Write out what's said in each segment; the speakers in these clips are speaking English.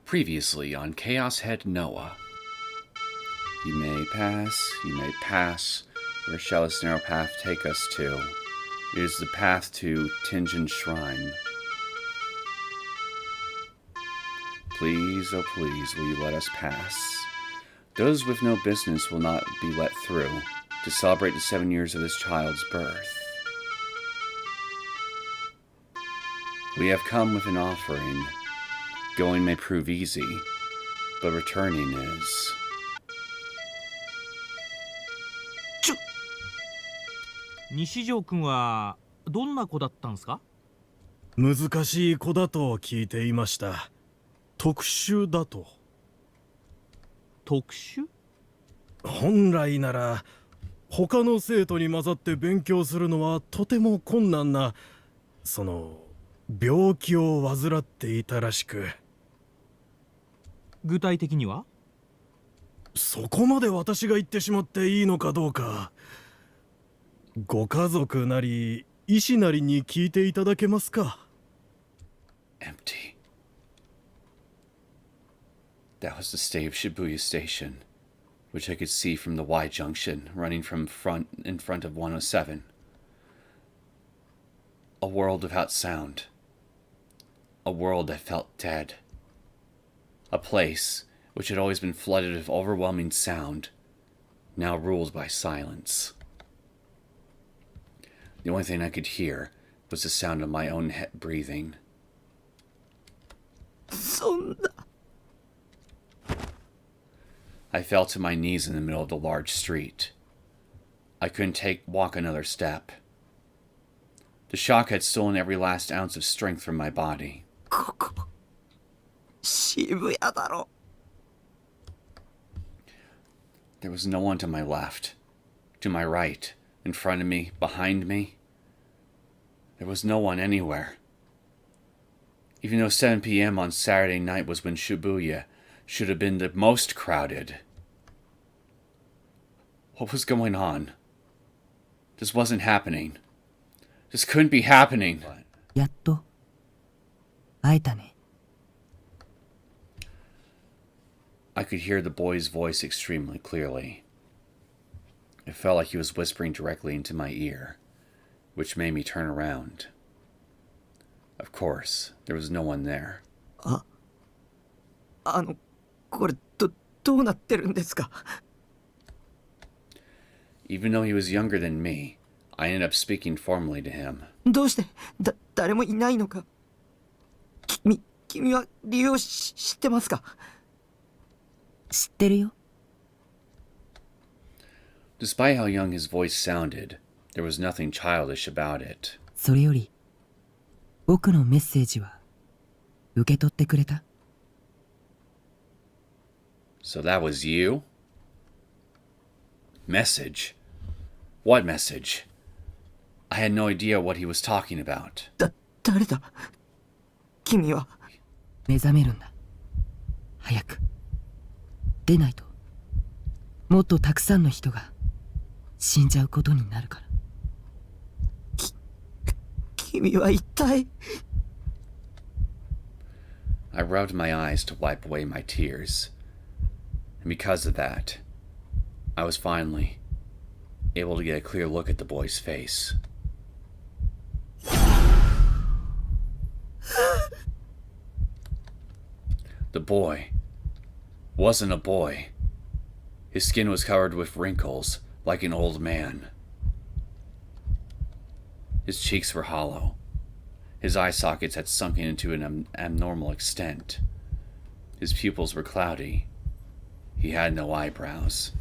Previously on Chaos Head Noah. You may pass. Where shall this narrow path take us to? It is the path to Tenjin Shrine. Please, oh please, will you let us pass? Those with no business will not be let through to celebrate the 7 years of this child's birth. We have come with an offering. Going may prove easy, but returning is. 西条くんはどんな子だったんすか？難しい子だと聞いていました。特殊だと。特殊？本来なら他の生徒に混ざって勉強するのはとても困難な病気を患っていたらしく。具体的には？そこまで私が言ってしまっていいのかどうか、ご家族なり医師なりに聞いていただけますか。 Empty. That was the state of Shibuya Station, which I could see from the Y junction running in front of 107. A world without sound. A world that felt dead. A place which had always been flooded with overwhelming sound, now ruled by silence. The only thing I could hear was the sound of my own head breathing. そんな。 I fell to my knees in the middle of the large street. I couldn't walk another step. The shock had stolen every last ounce of strength from my body. ここ渋谷だろ。 There was no one to my left, to my right, in front of me, behind me. There was no one anywhere. Even though 7 p.m. on Saturday night was when Shibuya should have been the most crowded. What was going on? This wasn't happening. This couldn't be happening. やっと会えたね。 I could hear the boy's voice extremely clearly. It felt like he was whispering directly into my ear, which made me turn around. Of course, there was no one there. これどうなってるんですか？ Even though he was younger than me, I ended up speaking formally to him. どうして誰もいないのか？君は理由を知ってますか？知ってるよ。 Despite how young his voice sounded, there was nothing childish about it. それより僕のメッセージは受け取ってくれた？ So that was you? Message? What message? I had no idea what he was talking about. 誰だ？君は目覚めるんだ。早く出ないともっとたくさんの人が死んじゃうことになるから。君は一体。 I rubbed my eyes to wipe away my tears. And because of that, I was finally able to get a clear look at the boy's face. The boy wasn't a boy. His skin was covered with wrinkles, like an old man. His cheeks were hollow. His eye sockets had sunken into an abnormal extent. His pupils were cloudy. He had no eyebrows.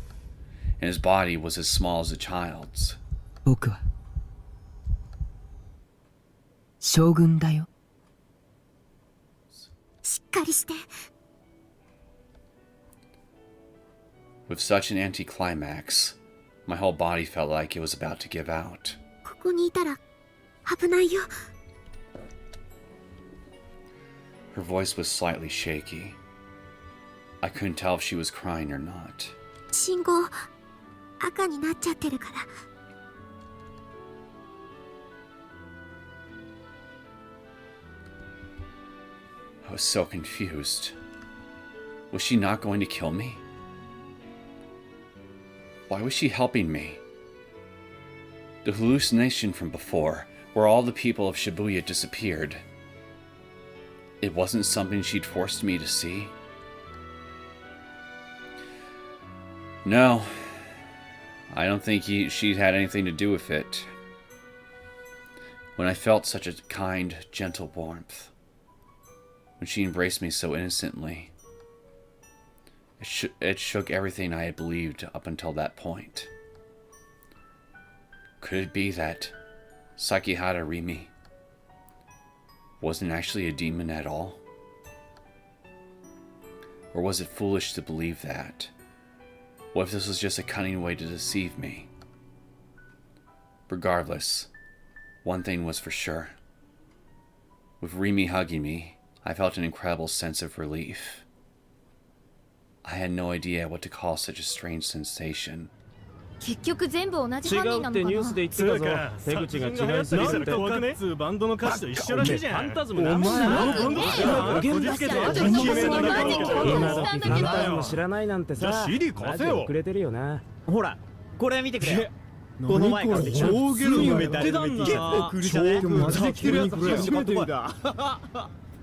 And his body was as small as a child's. 僕は将軍だよ。しっかりして。 With such an anticlimax, my whole body felt like it was about to give out. ここにいたら危ないよ。 Her voice was slightly shaky. I couldn't tell if she was crying or not. 信号赤になっちゃってるから。 I was so confused. Was she not going to kill me? Why was she helping me? The hallucination from before, where all the people of Shibuya disappeared. It wasn't something she'd forced me to see. No, I don't think she'd had anything to do with it. When I felt such a kind, gentle warmth, when she embraced me so innocently, it shook everything I had believed up until that point. Could it be that Sakihara Rimi wasn't actually a demon at all? Or was it foolish to believe that? What if this was just a cunning way to deceive me? Regardless, one thing was for sure. With Rimi hugging me, I felt an incredible sense of relief. I had no idea what to call such a strange sensation. 結局全部同じ違犯人うってニューなのかなスで言ってたぞ。手口が違いすぎるって。怖くね？バンドの歌詞と一緒らしいじゃん。ファンタズムな。お前あのバンドねこじつけてマジ有名なマジ仲間共今時感したんだけどファンタズム知らないなんてじゃあさ。 CD 貸せよマジ遅れてるよな。ほらこれ見てくれよこの前買ってきた超ゲルの誰でも言って結構来るじゃねマジで来てるやつ初めて見た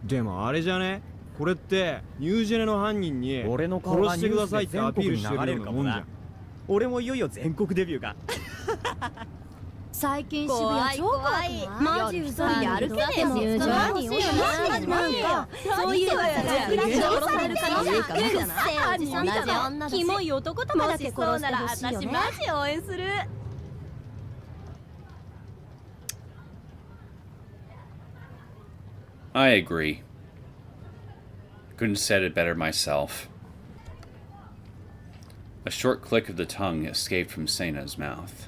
でもあれじゃねこれってニュージェネの犯人に俺の顔が殺してくださいってアピールしてるようなもんじゃん俺もいよいよ全国デビューか最近渋怖い谷超怖くないマジうざいやる気でも入場何をなんかそういうクラッシュ殺される可能性あるじゃない同じ女だしキモい男とかだけ殺してほしいよねマジ応援する I agree. Couldn't have said it better myself. A short click of the tongue escaped from Sena's mouth,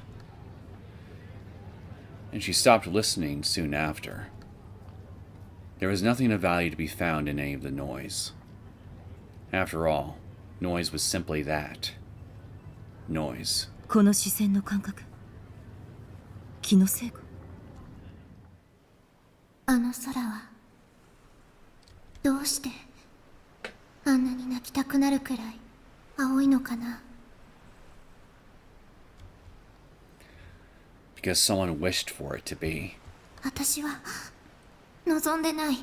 and she stopped listening soon after. There was nothing of value to be found in any of the noise. After all, noise was simply that. Noise. この視線の感覚気のせいかあの空はどうしてあんなに泣きたくなるくらい青いのかな Because someone wished for it to be. 私は望んでない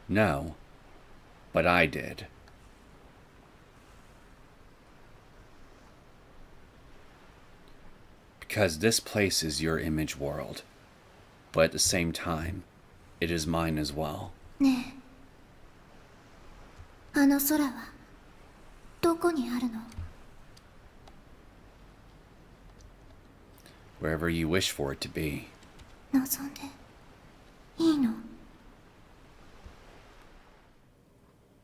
No, but I did. Because this place is your image world, but at the same time, it is mine as well. ねえあの空はどこにあるの Wherever you wish for it to be. 望んでいいの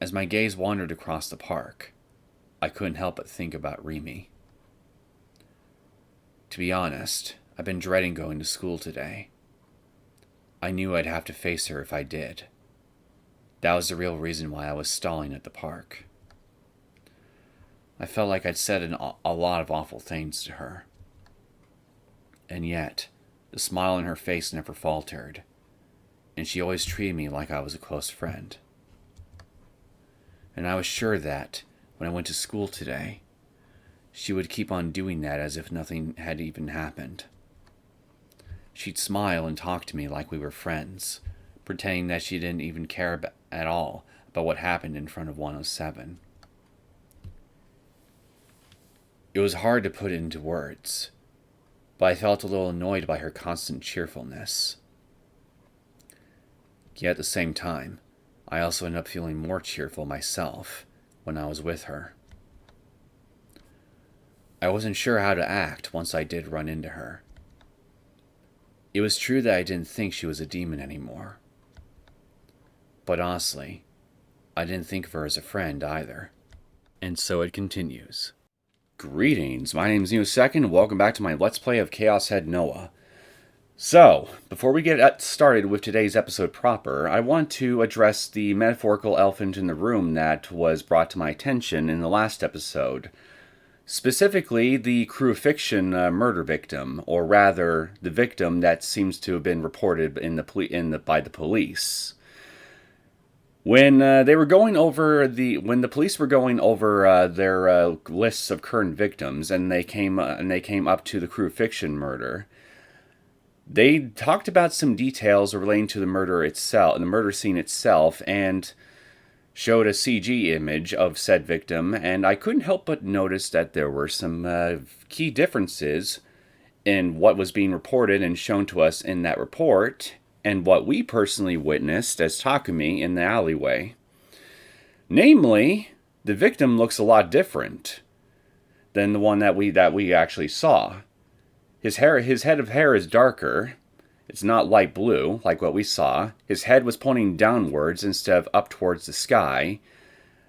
As my gaze wandered across the park, I couldn't help but think about Rimi. To be honest, I've been dreading going to school today. I knew I'd have to face her if I did. That was the real reason why I was stalling at the park. I felt like I'd said a lot of awful things to her. And yet, the smile on her face never faltered, and she always treated me like I was a close friend. And I was sure that, when I went to school today, she would keep on doing that as if nothing had even happened. She'd smile and talk to me like we were friends, pretending that she didn't even care at all about what happened in front of 107. It was hard to put it into words, but I felt a little annoyed by her constant cheerfulness. Yet at the same time, I also ended up feeling more cheerful myself when I was with her. I wasn't sure how to act once I did run into her. It was true that I didn't think she was a demon anymore. But honestly, I didn't think of her as a friend either. And so it continues. Greetings, my name is Neosekken, and welcome back to my Let's Play of Chaos Head Noah. So, before we get started with today's episode proper, I want to address the metaphorical elephant in the room that was brought to my attention in the last episode. Specifically, the crucifixion murder victim, or rather, the victim that seems to have been reported by the police. When they were going over when the police were going over their lists of current victims, and they came up to the crucifixion murder, they talked about some details relating to the murder itself, the murder scene itself, and showed a CG image of said victim. And I couldn't help but notice that there were some key differences in what was being reported and shown to us in that report, and what we personally witnessed as Takumi in the alleyway. Namely, the victim looks a lot different than the one that we actually saw. His head of hair is darker. It's not light blue like what we saw. His head was pointing downwards instead of up towards the sky.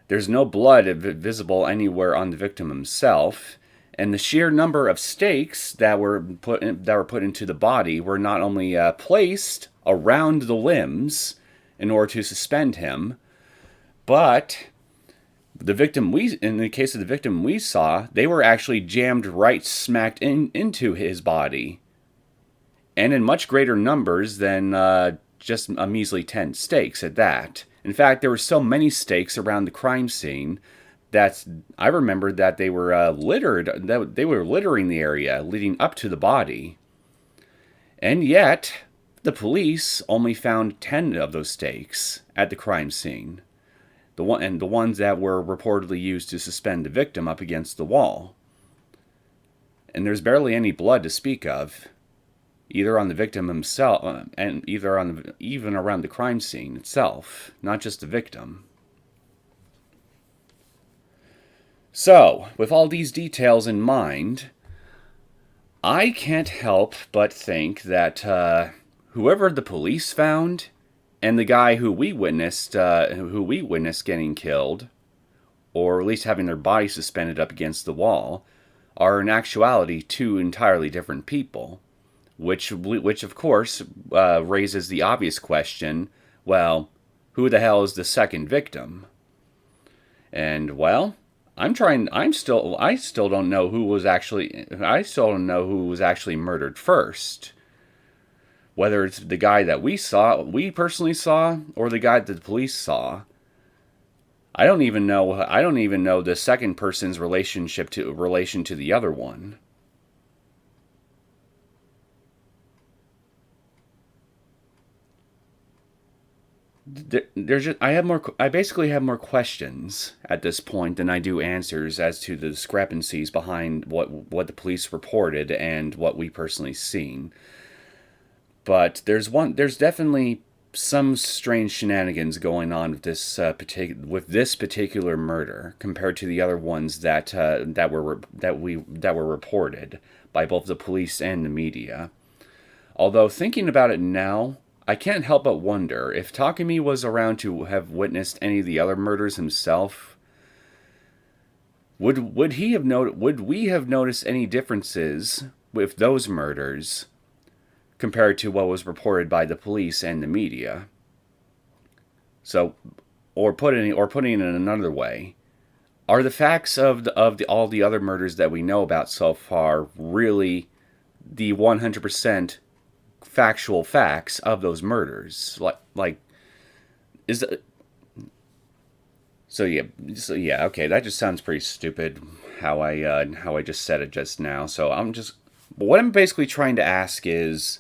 There's no blood visible anywhere on the victim himself. And the sheer number of stakes that were put into the body were not only placed around the limbs in order to suspend him, but in the case of the victim we saw, they were actually jammed right smacked into his body, and in much greater numbers than just a measly 10 stakes at that. In fact, there were so many stakes around the crime scene that I remembered that they were littering the area leading up to the body. And yet, the police only found 10 of those stakes at the crime scene. The ones that were reportedly used to suspend the victim up against the wall. And there's barely any blood to speak of, either on the victim himself, and even around the crime scene itself, not just the victim. So, with all these details in mind, I can't help but think that whoever the police found, and the guy who we witnessed getting killed, or at least having their body suspended up against the wall, are in actuality two entirely different people. Which of course raises the obvious question: well, who the hell is the second victim? And well, I still don't know who was actually murdered first. Whether it's the guy that we personally saw, or the guy that the police saw. I don't even know the second person's relation to the other one. I basically have more questions at this point than I do answers as to the discrepancies behind what the police reported and what we personally seen. But there's definitely some strange shenanigans going on with this particular murder compared to the other ones that were reported by both the police and the media. Although thinking about it now, I can't help but wonder if Takumi was around to have witnessed any of the other murders himself. Would we have noticed any differences with those murders compared to what was reported by the police and the media? So, or putting it in another way, are the facts of all the other murders that we know about so far really the 100% factual facts of those murders? Okay, that just sounds pretty stupid how I just said it just now. So what I'm basically trying to ask is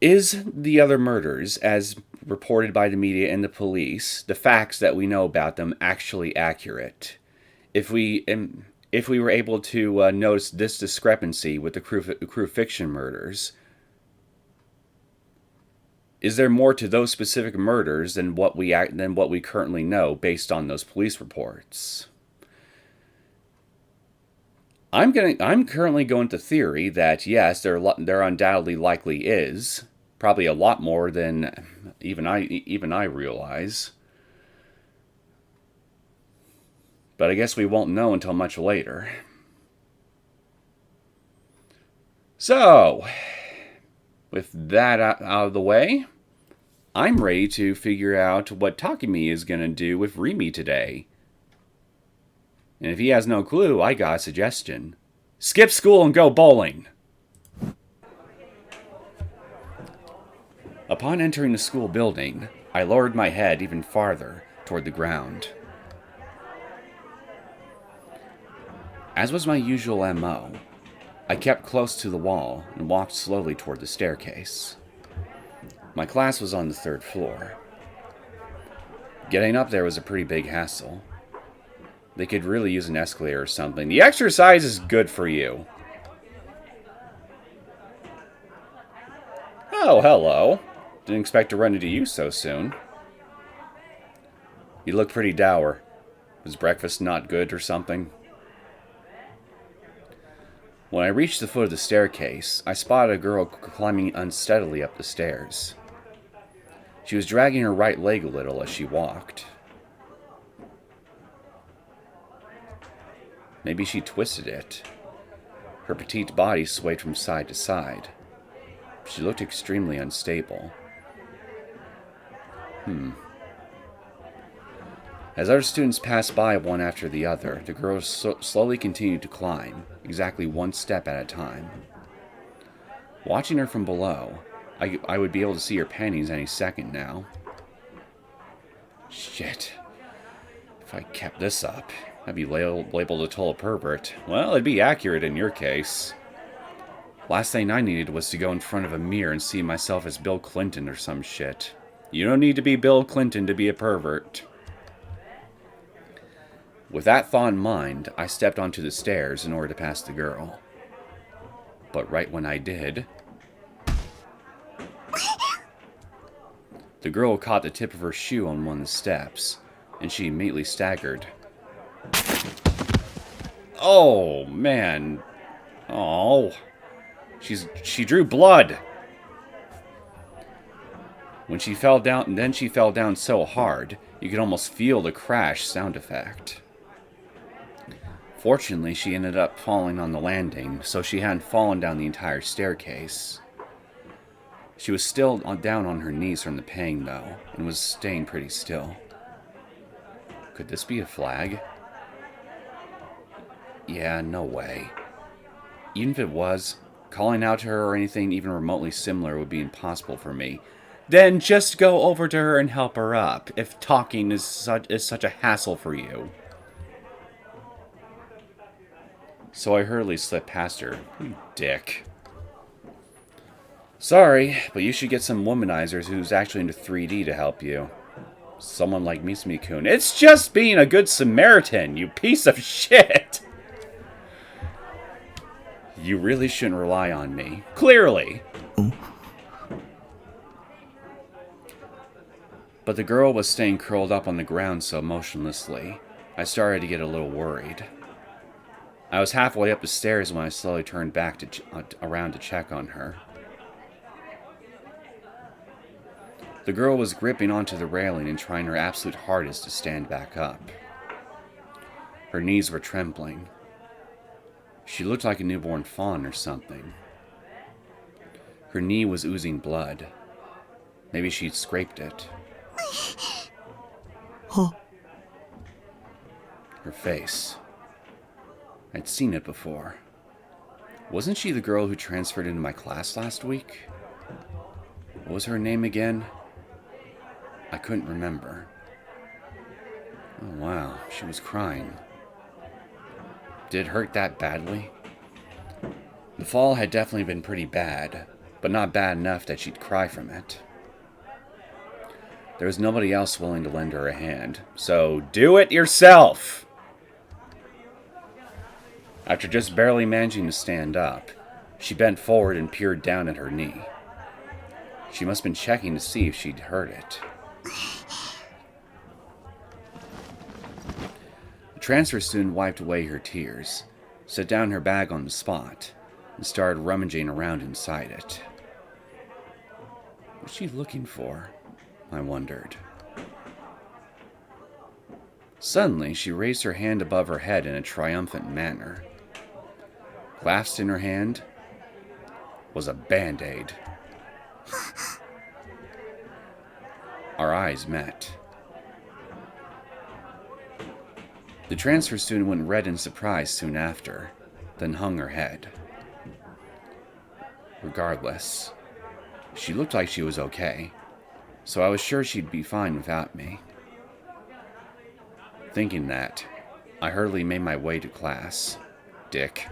the other murders, as reported by the media and the police, the facts that we know about them, actually accurate? If we were able to notice this discrepancy with the crucifixion murders, is there more to those specific murders than what we currently know based on those police reports? I'm currently going to theory that yes, there undoubtedly likely is, probably a lot more than even I realize. But I guess we won't know until much later. So, with that out of the way, I'm ready to figure out what Takumi is going to do with Rimi today. And if he has no clue, I got a suggestion. Skip school and go bowling! Upon entering the school building, I lowered my head even farther toward the ground. As was my usual MO, I kept close to the wall and walked slowly toward the staircase. My class was on the 3rd floor. Getting up there was a pretty big hassle. They could really use an escalator or something. The exercise is good for you. Oh, hello. Didn't expect to run into you so soon. You look pretty dour. Was breakfast not good or something? When I reached the foot of the staircase, I spotted a girl climbing unsteadily up the stairs. She was dragging her right leg a little as she walked. Maybe she twisted it. Her petite body swayed from side to side. She looked extremely unstable. As other students passed by one after the other, the girl slowly continued to climb, exactly one step at a time. Watching her from below, I would be able to see her panties any second now. Shit. If I kept this up, I'd be labeled a total pervert. Well, it'd be accurate in your case. Last thing I needed was to go in front of a mirror and see myself as Bill Clinton or some shit. You don't need to be Bill Clinton to be a pervert. With that thought in mind, I stepped onto the stairs in order to pass the girl. But right when I did, the girl caught the tip of her shoe on one of the steps, and she immediately staggered. Oh, man. Oh. She drew blood. When she fell down, and then she fell down so hard, you could almost feel the crash sound effect. Fortunately, she ended up falling on the landing, so she hadn't fallen down the entire staircase. She was still down on her knees from the pain, though, and was staying pretty still. Could this be a flag? Yeah, no way. Even if it was, calling out to her or anything even remotely similar would be impossible for me. Then just go over to her and help her up, if talking is such a hassle for you. So I hurriedly slipped past her. You dick. Sorry, but you should get some womanizers who's actually into 3D to help you. Someone like Misumi-kun. It's just being a good Samaritan, you piece of shit! You really shouldn't rely on me. Clearly. But the girl was staying curled up on the ground so motionlessly, I started to get a little worried. I was halfway up the stairs when I slowly turned back around to check on her. The girl was gripping onto the railing and trying her absolute hardest to stand back up. Her knees were trembling. She looked like a newborn fawn or something. Her knee was oozing blood. Maybe she'd scraped it. Her face. I'd seen it before. Wasn't she the girl who transferred into my class last week? What was her name again? I couldn't remember. Oh wow, she was crying. Did it hurt that badly? The fall had definitely been pretty bad, but not bad enough that she'd cry from it. There was nobody else willing to lend her a hand, so do it yourself! After just barely managing to stand up, she bent forward and peered down at her knee. She must have been checking to see if she'd hurt it. The transfer student wiped away her tears, set down her bag on the spot, and started rummaging around inside it. What's she looking for? I wondered. Suddenly, she raised her hand above her head in a triumphant manner. Clasped in her hand was a Band-Aid. Our eyes met. The transfer student went red in surprise soon after, then hung her head. Regardless, She looked like she was okay, so I was sure she'd be fine without me. Thinking that, I hurriedly made my way to class. Dick.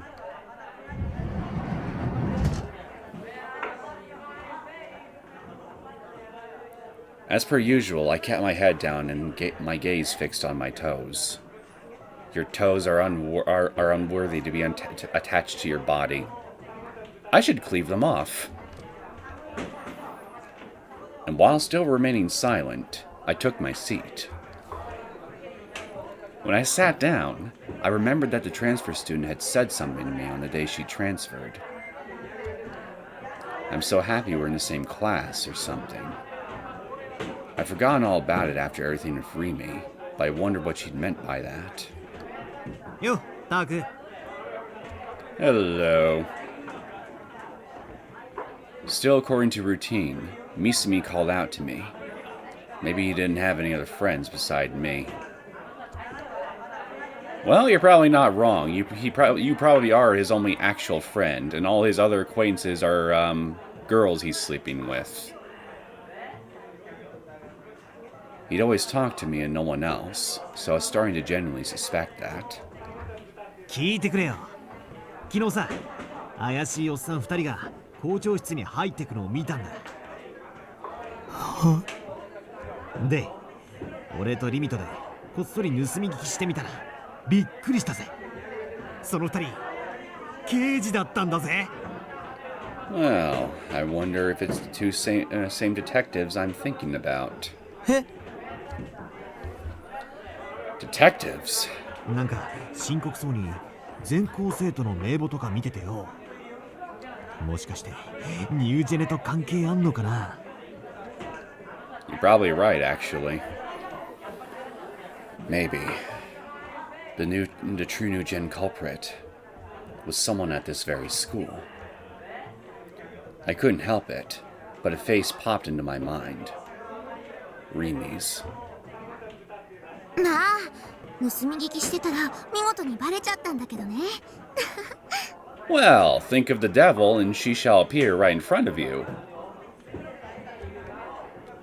As per usual, I kept my head down and my gaze fixed on my toes. Your toes are unworthy to be attached to your body. I should cleave them off. And while still remaining silent, I took my seat. When I sat down, I remembered that the transfer student had said something to me on the day she transferred. I'm so happy we're in the same class or something. I'd forgotten all about it after everything with Rimi, but I wondered what she'd meant by that. Yo, Taku. Hello. Still according to routine, Misumi called out to me. Maybe he didn't have any other friends beside me. Well, you're probably not wrong. You probably are his only actual friend, and all his other acquaintances are, girls he's sleeping with. He'd always talk to me and no one else, so I was starting to genuinely suspect that. 聞いてくれよ。昨日さ、怪しいおっさん2人が校長室に入ってくのを見たんだ。で、俺とリミトでこっそり盗み聞きしてみたらびっくりしたぜ。その2人、刑事だったんだぜ。Well, I wonder if it's the two same detectives I'm thinking about. え？ Detectives? なんか深刻そうに全校生徒の名簿とか見ててよ。もしかしてニュージェネと関係あんのかな？ You're probably right, actually. Maybe. The true new gen culprit was someone at this very school. I couldn't help it, but a face popped into my mind. Rimi's. なあ、盗み聞きしてたら見事にバレちゃったんだけどね。Well, think of the devil and she shall appear right in front of you.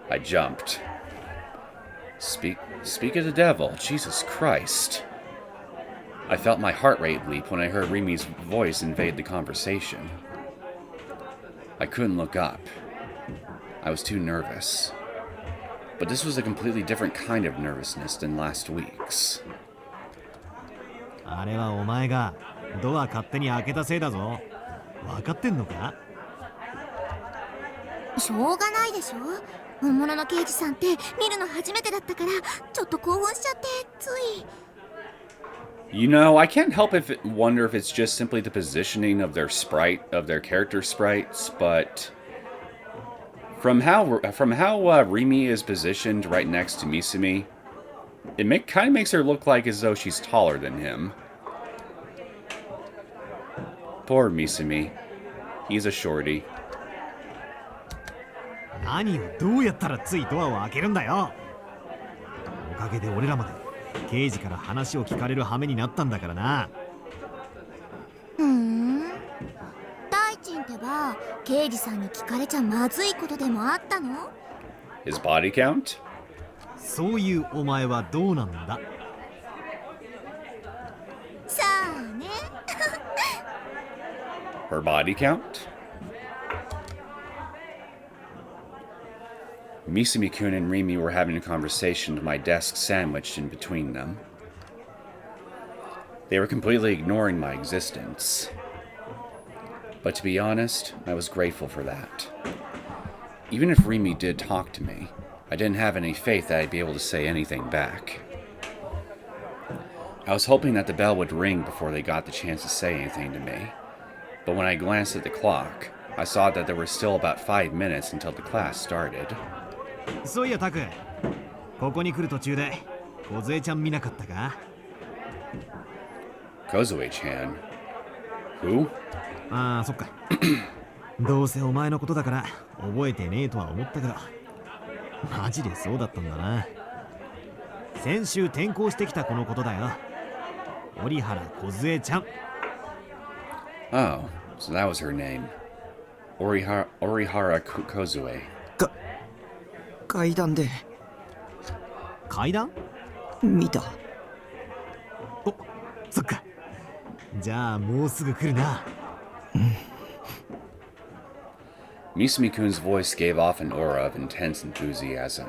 I jumped. Speak of the devil, Jesus Christ. I felt my heart rate leap when I heard Rimi's voice invade the conversation. I couldn't look up. I was too nervous. But this was a completely different kind of nervousness than last week's. あれはお前がドア勝手に開けたせいだぞ。分かってんのか？しょうがないでしょ。本物の刑事さんって見るの初めてだったからちょっと興奮しちゃってつい。You know, I can't help wonder if it's just simply the positioning of their character sprites, but from how Rimi is positioned right next to Misumi, it kind of makes her look like as though she's taller than him. Poor Misumi. He's a shorty. 何をどうやったらついドアを開けるんだよ。おかげで俺らまで刑事から話を聞かれる羽目になったんだからな。大臣ってば刑事さんに聞かれちゃまずいことでもあったの？ His body count? そういうお前はどうなんだ？さあね。Her body count? Misumi-kun and Rimi were having a conversation with my desk sandwiched in between them. They were completely ignoring my existence. But to be honest, I was grateful for that. Even if Rimi did talk to me, I didn't have any faith that I'd be able to say anything back. I was hoping that the bell would ring before they got the chance to say anything to me. But when I glanced at the clock, I saw that there were still about 5 minutes until the class started. そういやタク、ここに来る途中で梢ちゃん見なかったか？ Kozue-chan? Who? ああ、そっか。どうせお前のことだから覚えてねえとは思ったけど、マジでそうだったんだな。先週転校してきた子のことだよ。折原梢ちゃん。Oh, so that was her name. Orihara Kozue. 階段で階段？見た。お、そっか。じゃあもうすぐ来るな。Misumi-kun's voice gave off an aura of intense enthusiasm.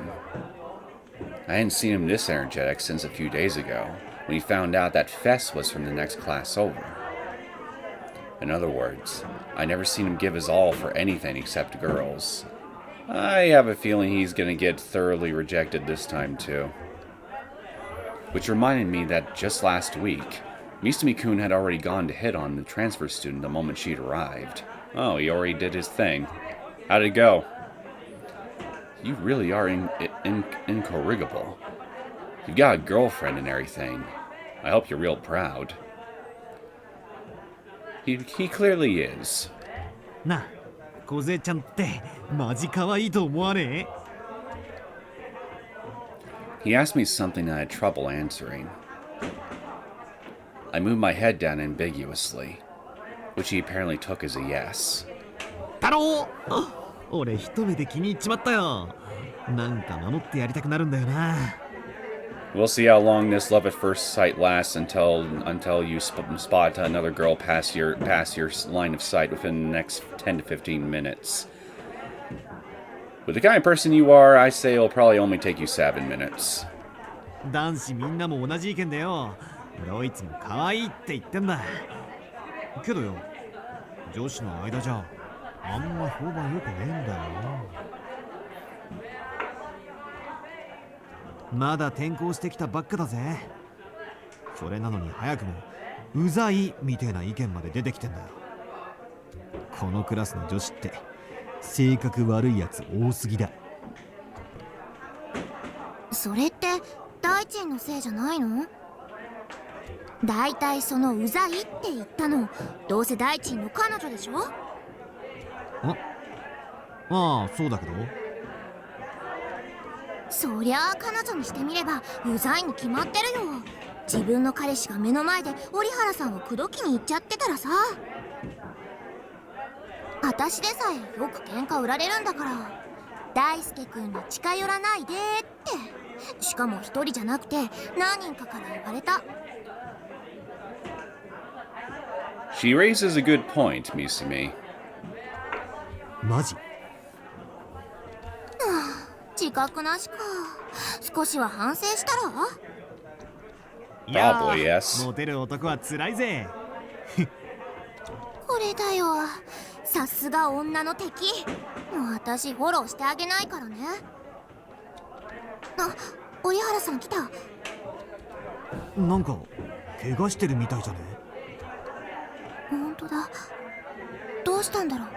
I hadn't seen him this energetic since a few days ago, when he found out that Fess was from the next class over. In other words, I never seen him give his all for anything except girls. I have a feeling he's gonna get thoroughly rejected this time too. Which reminded me that just last week, Misumi-kun had already gone to hit on the transfer student the moment she'd arrived. Oh, he already did his thing. How'd it go? You really are incorrigible. You've got a girlfriend and everything. I hope you're real proud. He clearly is. な、小勢ちゃんってマジ可愛いと思わねえ？ He asked me something I had trouble answering. I moved my head down ambiguously, which he apparently took as a yes. 太郎！俺一目で気に入っちまったよ。なんか守ってやりたくなるんだよな。We'll see how long this love at first sight lasts until you spot another girl pass your line of sight within the next 10 to 15 minutes. With the kind of person you are, I say it'll probably only take you 7 minutes. 男子みんなも同じ意見だよ。どいつも可愛いって言ってんだ。けどよ、女子の間じゃあんま評判良くねえんだよな。まだ転校してきたばっかだぜ。それなのに早くもうざいみてえな意見まで出てきてんだよ。このクラスの女子って性格悪いやつ多すぎだ。それって大臣のせいじゃないの？だいたいそのうざいって言ったのどうせ大臣の彼女でしょ？ああ、そうだけど。そりゃあ彼女にしてみればうざいに決まってるよ。自分の彼氏が目の前で折原さんを口説きに行っちゃってたらさ。私でさえよく喧嘩売られるんだから、大輔君に近寄らないでって。しかも一人じゃなくて何人かから言われた。She raises a good point, Misumi. マジ？自覚なしか。少しは反省したら？いや Probably yes. モテる男は辛いぜ。これだよ。さすが女の敵。もう私フォローしてあげないからね。あ、折原さん来た。なんか怪我してるみたいじゃね？本当だ。どうしたんだろう。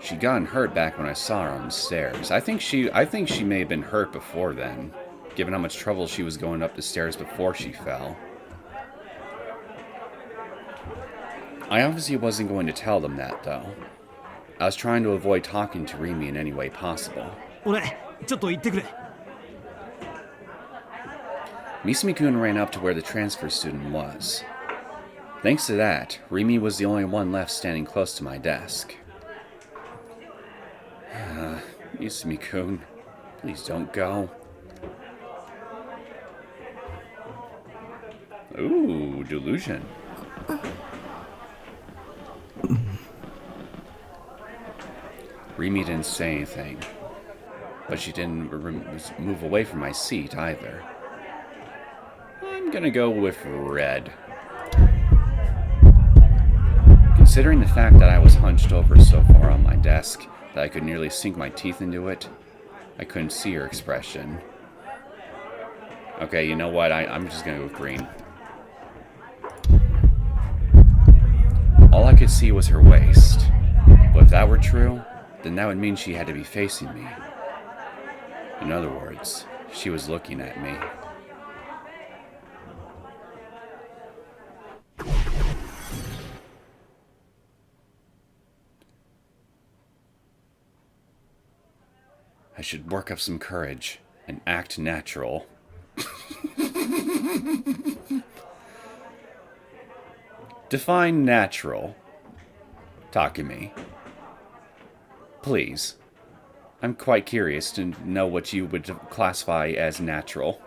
She'd gotten hurt back when I saw her on the stairs. I think she may have been hurt before then, given how much trouble she was going up the stairs before she fell. I obviously wasn't going to tell them that, though. I was trying to avoid talking to Rimi in any way possible. 俺、ちょっと言ってくれ。Misumi-kun ran up to where the transfer student was. Thanks to that, Rimi was the only one left standing close to my desk. Misumi-kun, please don't go. Ooh, delusion. Rimi didn't say anything, but she didn't move away from my seat either. I'm gonna go with red. Considering the fact that I was hunched over so far on my desk that I could nearly sink my teeth into it, I couldn't see her expression. Okay, you know what? I'm just gonna go with green. All I could see was her waist. But if that were true, then that would mean she had to be facing me. In other words, she was looking at me. I should work up some courage and act natural. Define natural. Takumi. Please. I'm quite curious to know what you would classify as natural.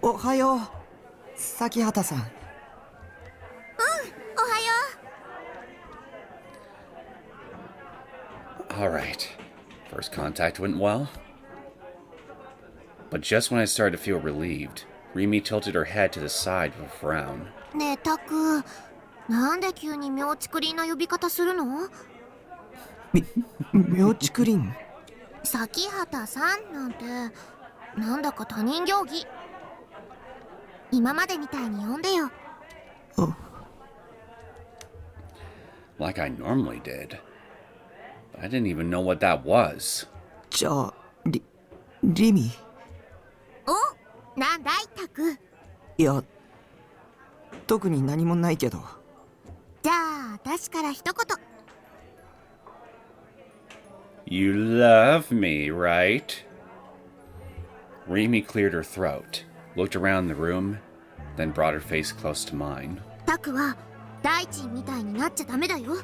おはよう、咲畑さん。おはよう。 Alright. First contact went well. But just when I started to feel relieved, Rimi tilted her head to the side with a frown. ねえタク、なんで急に妙ちくりんな呼び方するの？妙ちくりん。咲畑さんなんてなんだか他人行儀。今までみたいに呼んでよ。Like I normally did. But I didn't even know what that was. じゃあ、リミ。お、なんだいタク。いや、特に何もないけど。じゃあ私から一言。You love me, right? Rimi cleared her throat, looked around the room, then brought her face close to mine. タクは大地みたいになっちゃダメだよ。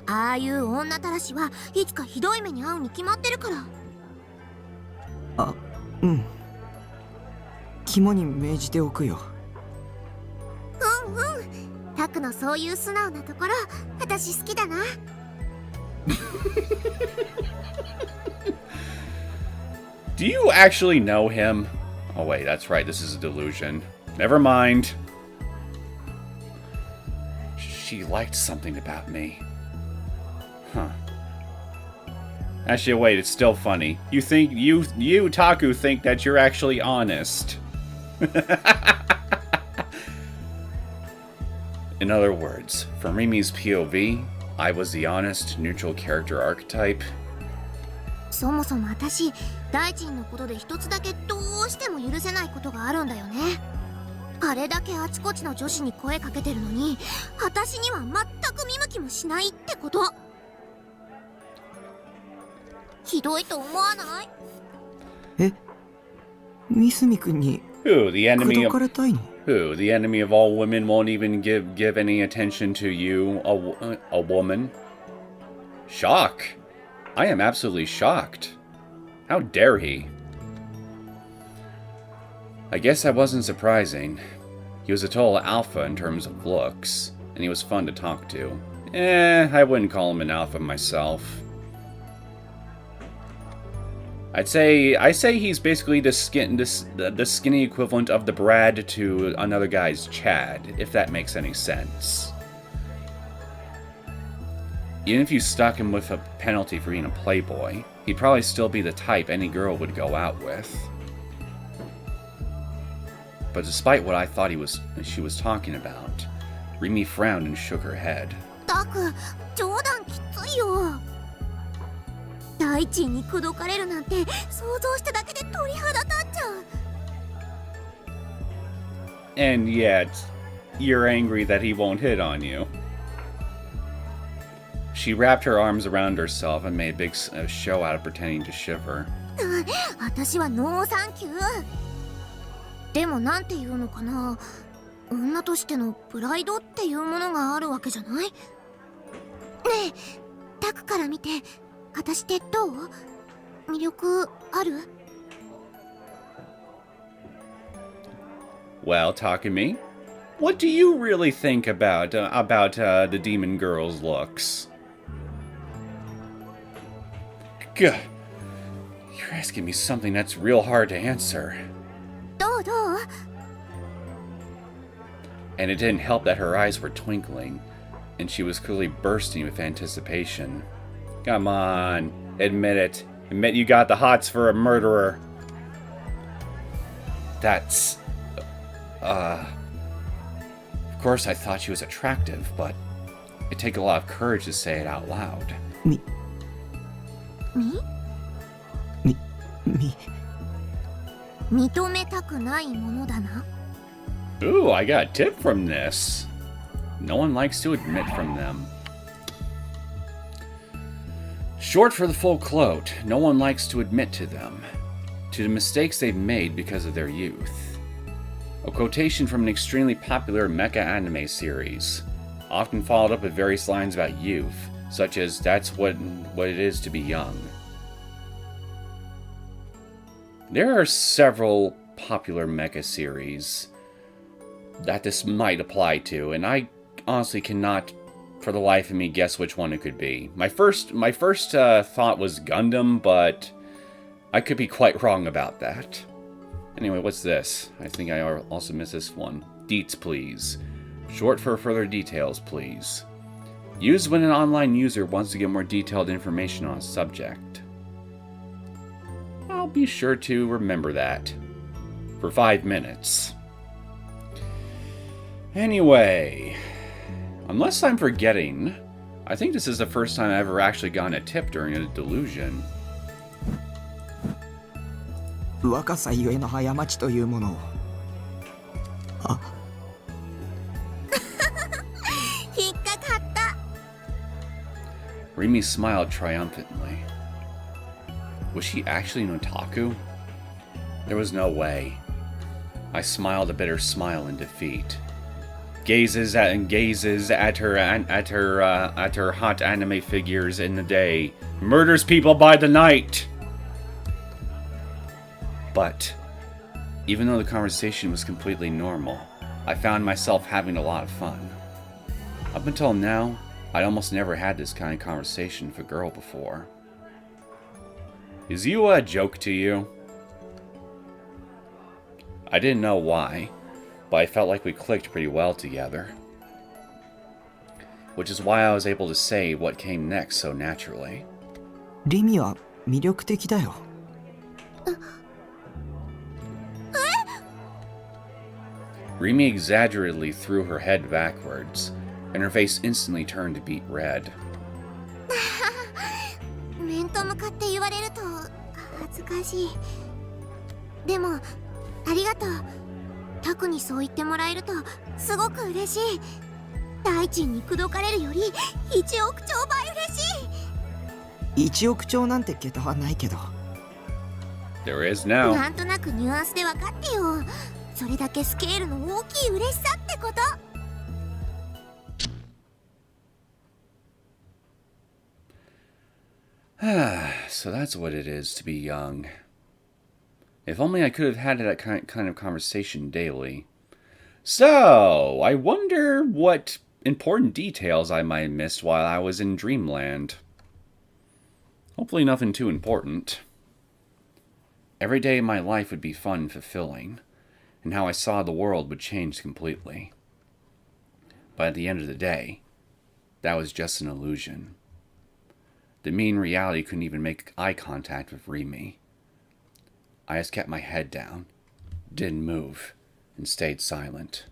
ああいう女たらしはいつかひどい目に遭うに決まってるから。あ、うん。肝に銘じておくよ。うんうん。タクのそういう素直なところ、私好きだな。Do you actually know him? Oh wait, that's right, this is a delusion. Never mind. She liked something about me. Huh. Actually, wait, it's still funny. You think, you Taku think that you're actually honest. In other words, from Rimi's POV, I was the honest, neutral character archetype. そもそも私、大臣のことで一つだけどうしても許せないことがあるんだよね。あれだけあちこちの女子に声かけてるのに、私には全く見向きもしないってこと。ひどいと思わない？え、三角くんに Who, the enemy 口説 of かれたいの？ Who, the enemy of all women won't even give any attention to you, a woman? Shock. I am absolutely shocked. How dare he? I guess that wasn't surprising. He was a total alpha in terms of looks, and he was fun to talk to. I wouldn't call him an alpha myself. I say he's basically the skinny equivalent of the Brad to another guy's Chad, if that makes any sense. Even if you stuck him with a penalty for being a playboy, he'd probably still be the type any girl would go out with. But despite what I thought she was talking about, Rimi frowned and shook her head. タク、冗談きついよ。大臣に口説かれるなんて想像しただけで鳥肌立っちゃう。 And yet, you're angry that he won't hit on you. She wrapped her arms around herself and made a big show out of pretending to shiver. 私はノーサンキュー。でもなんていうのかな、女としてのプライドっていうものがあるわけじゃない？ねえ、タクから見て私ってどう？魅力ある？ Well, Takumi, what do you really think about the demon girl's looks? Gah. You're asking me something that's real hard to answer. どう？ And it didn't help that her eyes were twinkling, and she was clearly bursting with anticipation. Come on, admit it. Admit you got the hots for a murderer. That's... Of course I thought she was attractive, but it'd take a lot of courage to say it out loud. 認めたくないものだな。 Ooh, I got a tip from this. No one likes to admit from them. Short for the full quote, no one likes to admit to them, to the mistakes they've made because of their youth. A quotation from an extremely popular mecha anime series. often followed up with various lines about youth, such as, "That's what it is to be young." There are several popular mecha series that this might apply to, and I honestly cannot, for the life of me, guess which one it could be. My first thought was Gundam, but I could be quite wrong about that. Anyway, what's this? I think I also missed this one. Deets, please. Short for further details, please. Used when an online user wants to get more detailed information on a subject. I'll be sure to remember that. For 5 minutes. Anyway, unless I'm forgetting, I think this is the first time I've ever actually gotten a tip during a delusion. 若さゆえの過ちというものを。あ、引っかかった。 Rimi smiled triumphantly. Was she actually an otaku? There was no way. I smiled a bitter smile in defeat. Gazes at her hot anime figures in the day, murders people by the night. But even though the conversation was completely normal, I found myself having a lot of fun. Up until now, I'd almost never had this kind of conversation with a girl before. Is Yua a joke to you? I didn't know why, but I felt like we clicked pretty well together. Which is why I was able to say what came next so naturally. リミは魅力的だよ。Rimi exaggeratedly threw her head backwards, and her face instantly turned to beet red. 面と向かって言われると恥ずかしい。でもありがとう。タクにそう言ってもらえるとすごく嬉しい。大地に口説かれるより1億兆倍嬉しい。1億兆なんて桁はないけど。There is now. なんとなくニュアンスで分かってよ。それだけスケールの大きい嬉しさってこと。So that's what it is to be young. If only I could have had that kind of conversation daily. So, I wonder what important details I might have missed while I was in Dreamland. Hopefully nothing too important. Every day of my life would be fun and fulfilling, and how I saw the world would change completely. But at the end of the day, that was just an illusion. The mean reality couldn't even make eye contact with Rimi. I just kept my head down, didn't move, and stayed silent.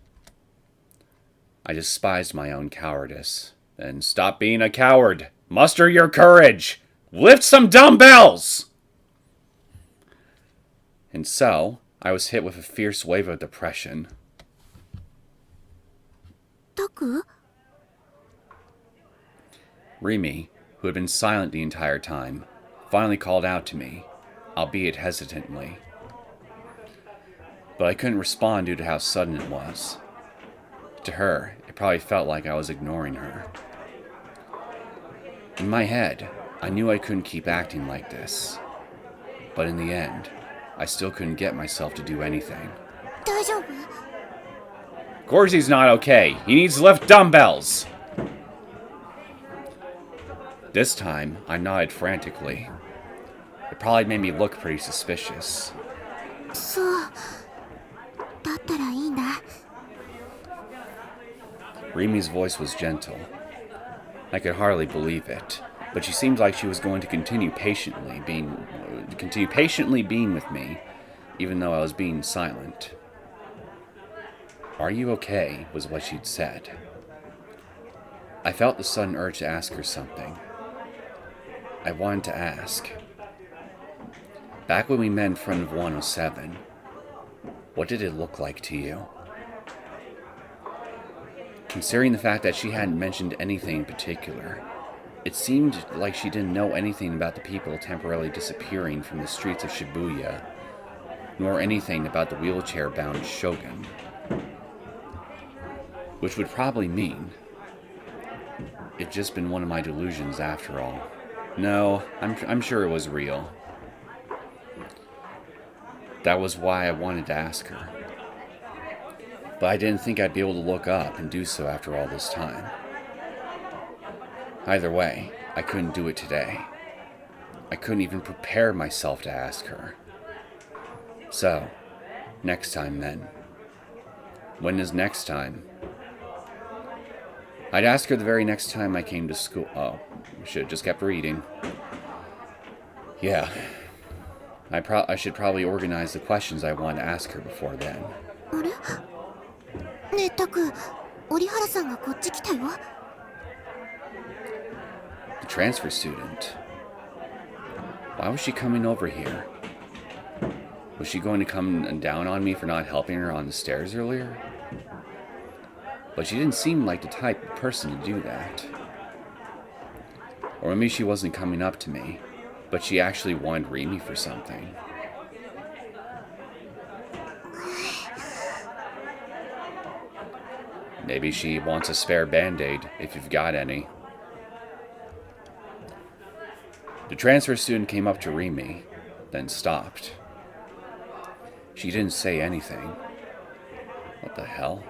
I despised my own cowardice. Then stop being a coward! Muster your courage! Lift some dumbbells! And so, I was hit with a fierce wave of depression. タク? Rimi, who had been silent the entire time, finally called out to me, albeit hesitantly. But I couldn't respond due to how sudden it was. To her, it probably felt like I was ignoring her. In my head, I knew I couldn't keep acting like this. But in the end, I still couldn't get myself to do anything. 大丈夫? Of course he's not okay. He needs to lift dumbbells! This time, I nodded frantically. It probably made me look pretty suspicious. そう。だったらいいんだ。Rimi's voice was gentle. I could hardly believe it, but she seemed like she was going to continue patiently being with me, even though I was being silent. "Are you okay?" was what she'd said. I felt the sudden urge to ask her something. I wanted to ask. Back when we met in front of 107, what did it look like to you? Considering the fact that she hadn't mentioned anything in particular, it seemed like she didn't know anything about the people temporarily disappearing from the streets of Shibuya, nor anything about the wheelchair-bound Shogun. Which would probably mean it just been one of my delusions after all. No, I'm sure it was real. That was why I wanted to ask her. But I didn't think I'd be able to look up and do so after all this time. Either way, I couldn't do it today. I couldn't even prepare myself to ask her. So, next time then. When is next time? I'd ask her the very next time I came to school. Oh, I should have just kept reading. Yeah. I should probably organize the questions I want to ask her before then. あれねえタク、折原さんがこっち来たよ。 The transfer student. Why was she coming over here? Was she going to come down on me for not helping her on the stairs earlier? But she didn't seem like the type of person to do that. Or maybe she wasn't coming up to me, but she actually wanted Rimi for something. Maybe she wants a spare band-aid, if you've got any. The transfer student came up to Rimi, then stopped. She didn't say anything. What the hell?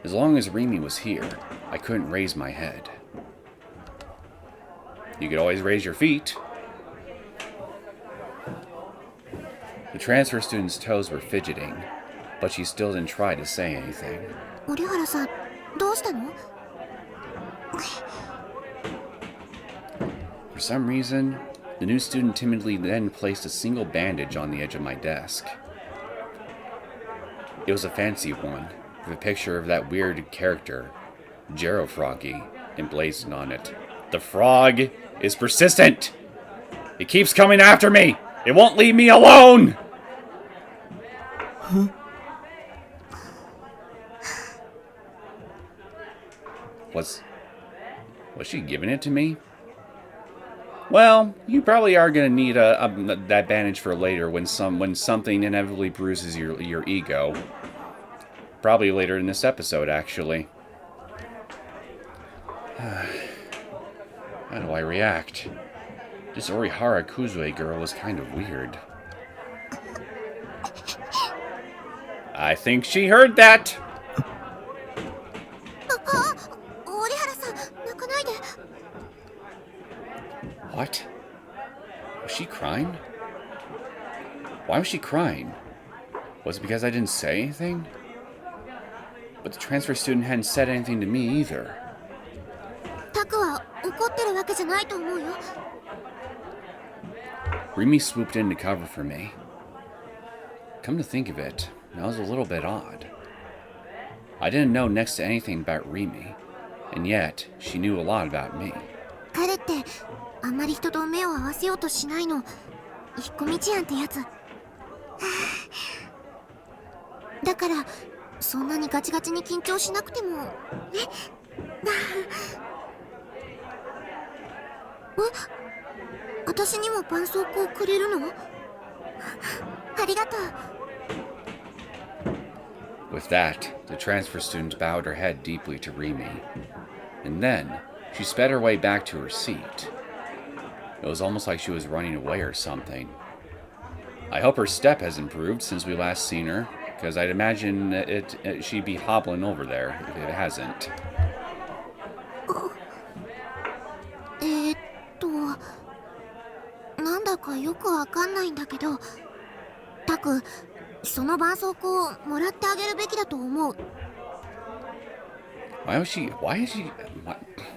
As long as Rimi was here, I couldn't raise my head. You could always raise your feet. The transfer student's toes were fidgeting, but she still didn't try to say anything. 折原さん、どうしたの？ For some reason, the new student timidly then placed a single bandage on the edge of my desk. It was a fancy one, with a picture of that weird character, Jero Froggy, emblazoned on it. The frog is persistent! It keeps coming after me! It won't leave me alone! Huh? Was she giving it to me? Well, you probably are gonna need that bandage for later when something inevitably bruises your ego. Probably later in this episode, actually. How do I react? This Orihara Kuzue girl was kind of weird. I think she heard that! What? Was she crying? Why was she crying? Was it because I didn't say anything? But the transfer student hadn't said anything to me either. タクは怒ってるわけじゃないと思うよ。 Rimi swooped in to cover for me. Come to think of it, that was a little bit odd. I didn't know next to anything about Rimi, and yet she knew a lot about me. 彼ってあんまり人と目を合わせようとしないの。引っ込み思案ってやつ。だからそんなにガチガチに緊張しなくてもね。私にも絆創膏くれるの？ありがとう。 With that, the transfer student bowed her head deeply to Rimi, and then she sped her way back to her seat. It was almost like she was running away or something. I hope her step has improved since we last seen her, because I'd imagine she'd be hobbling over there if it hasn't. なんだかよくわかんないんだけど、タク、その絆創膏をもらってあげるべきだと思う。Why is she,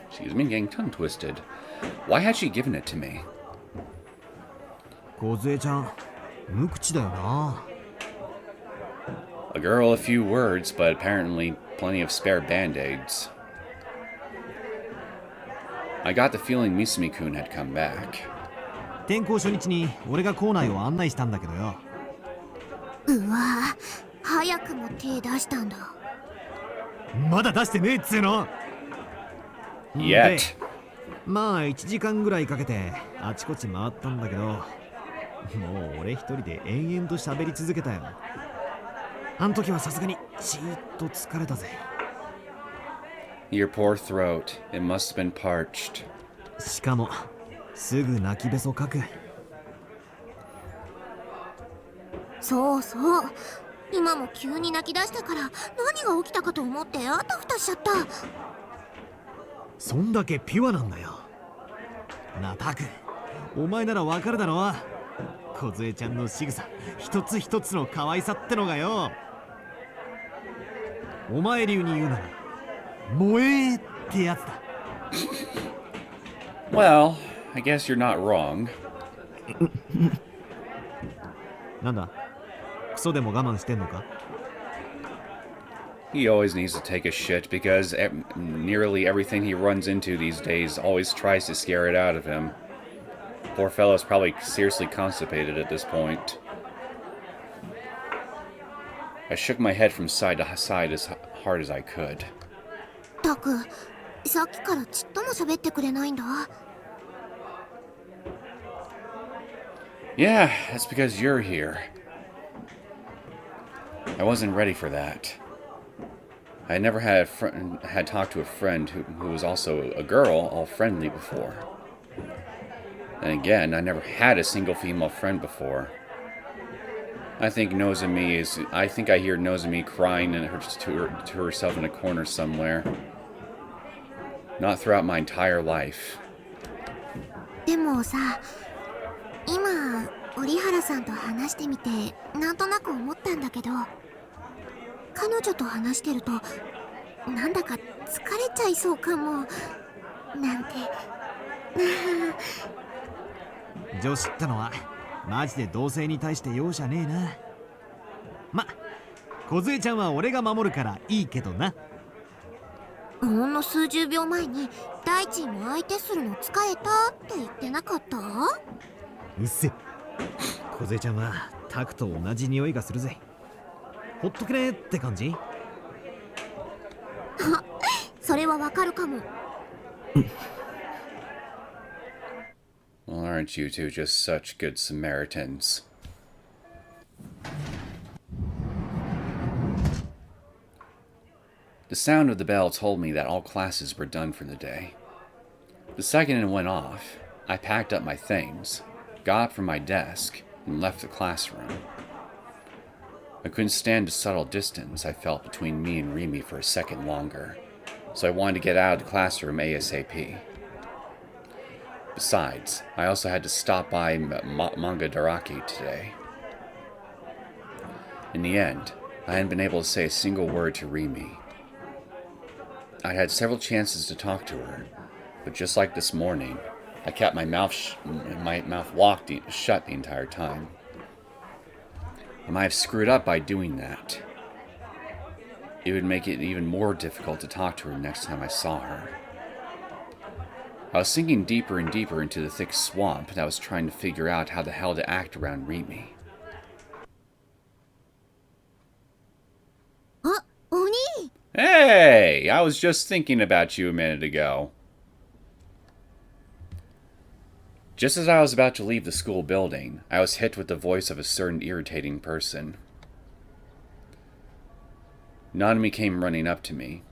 excuse me, getting tongue twisted. Why had she given it to me? 梢ちゃん、無口だよな。A girl, a few words, but apparently plenty of spare band-aids. I got the feeling Misumi-kun had come back. 転校初日に俺が校内を案内したんだけどよ。うわぁ、早くも手出したんだ。まだ出してねえっつうの。Yet. まあ1時間ぐらいかけてあちこち回ったんだけど、もう俺一人で延々と喋り続けたよ。あん時はさすがにじーっと疲れたぜ。Your poor throat. It must have been parched. しかもすぐ泣きべそかく。そうそう、今も急に泣き出したから何が起きたかと思ってあたふたしちゃった。そんだけピュアなんだよ。なあタク、お前ならわかるだろ。梢ちゃんの仕草一つ一つの可愛さってのがよ。お前流に言うなら萌えってやつだ。Well, I guess you're not wrong. なんだ、クソでも我慢してんのか。 He always needs to take a shit because nearly everything he runs into these days always tries to scare it out of him. Poor fellow's probably seriously constipated at this point. I shook my head from side to side as hard as I could. タク、さっきからちっとも喋ってくれないんだ。Yeah, that's because you're here. I wasn't ready for that. I had never had talked to a friend who was also a girl, all friendly before. And again, I never had a single female friend before. I think I hear Nozomi crying to herself in a corner somewhere. Not throughout my entire life. でもさ、今折原さんと話してみてなんとなく思ったんだけど、彼女と話してるとなんだか疲れちゃいそうかもなんて。女子ってのはマジで同性に対して容赦ねえな。ま、梢ちゃんは俺が守るからいいけどな。ほんの数十秒前に大地も相手するの疲れたって言ってなかった？うっせ、梢ちゃんはタクと同じ匂いがするぜ。ほっとけねえって感じ？それはわかるかも。Well, aren't you two just such good Samaritans? The sound of the bell told me that all classes were done for the day. The second it went off, I packed up my things, got up from my desk, and left the classroom. I couldn't stand the subtle distance I felt between me and Rimi for a second longer, so I wanted to get out of the classroom ASAP. Besides, I also had to stop by Manga Daraki today. In the end, I hadn't been able to say a single word to Rimi. I'd had several chances to talk to her, but just like this morning, I kept my mouth locked shut the entire time. I might have screwed up by doing that. It would make it even more difficult to talk to her next time I saw her. I was sinking deeper and deeper into the thick swamp, and I was trying to figure out how the hell to act around Rimi. Oni! Hey! I was just thinking about you a minute ago. Just as I was about to leave the school building, I was hit with the voice of a certain irritating person. Nanami came running up to me.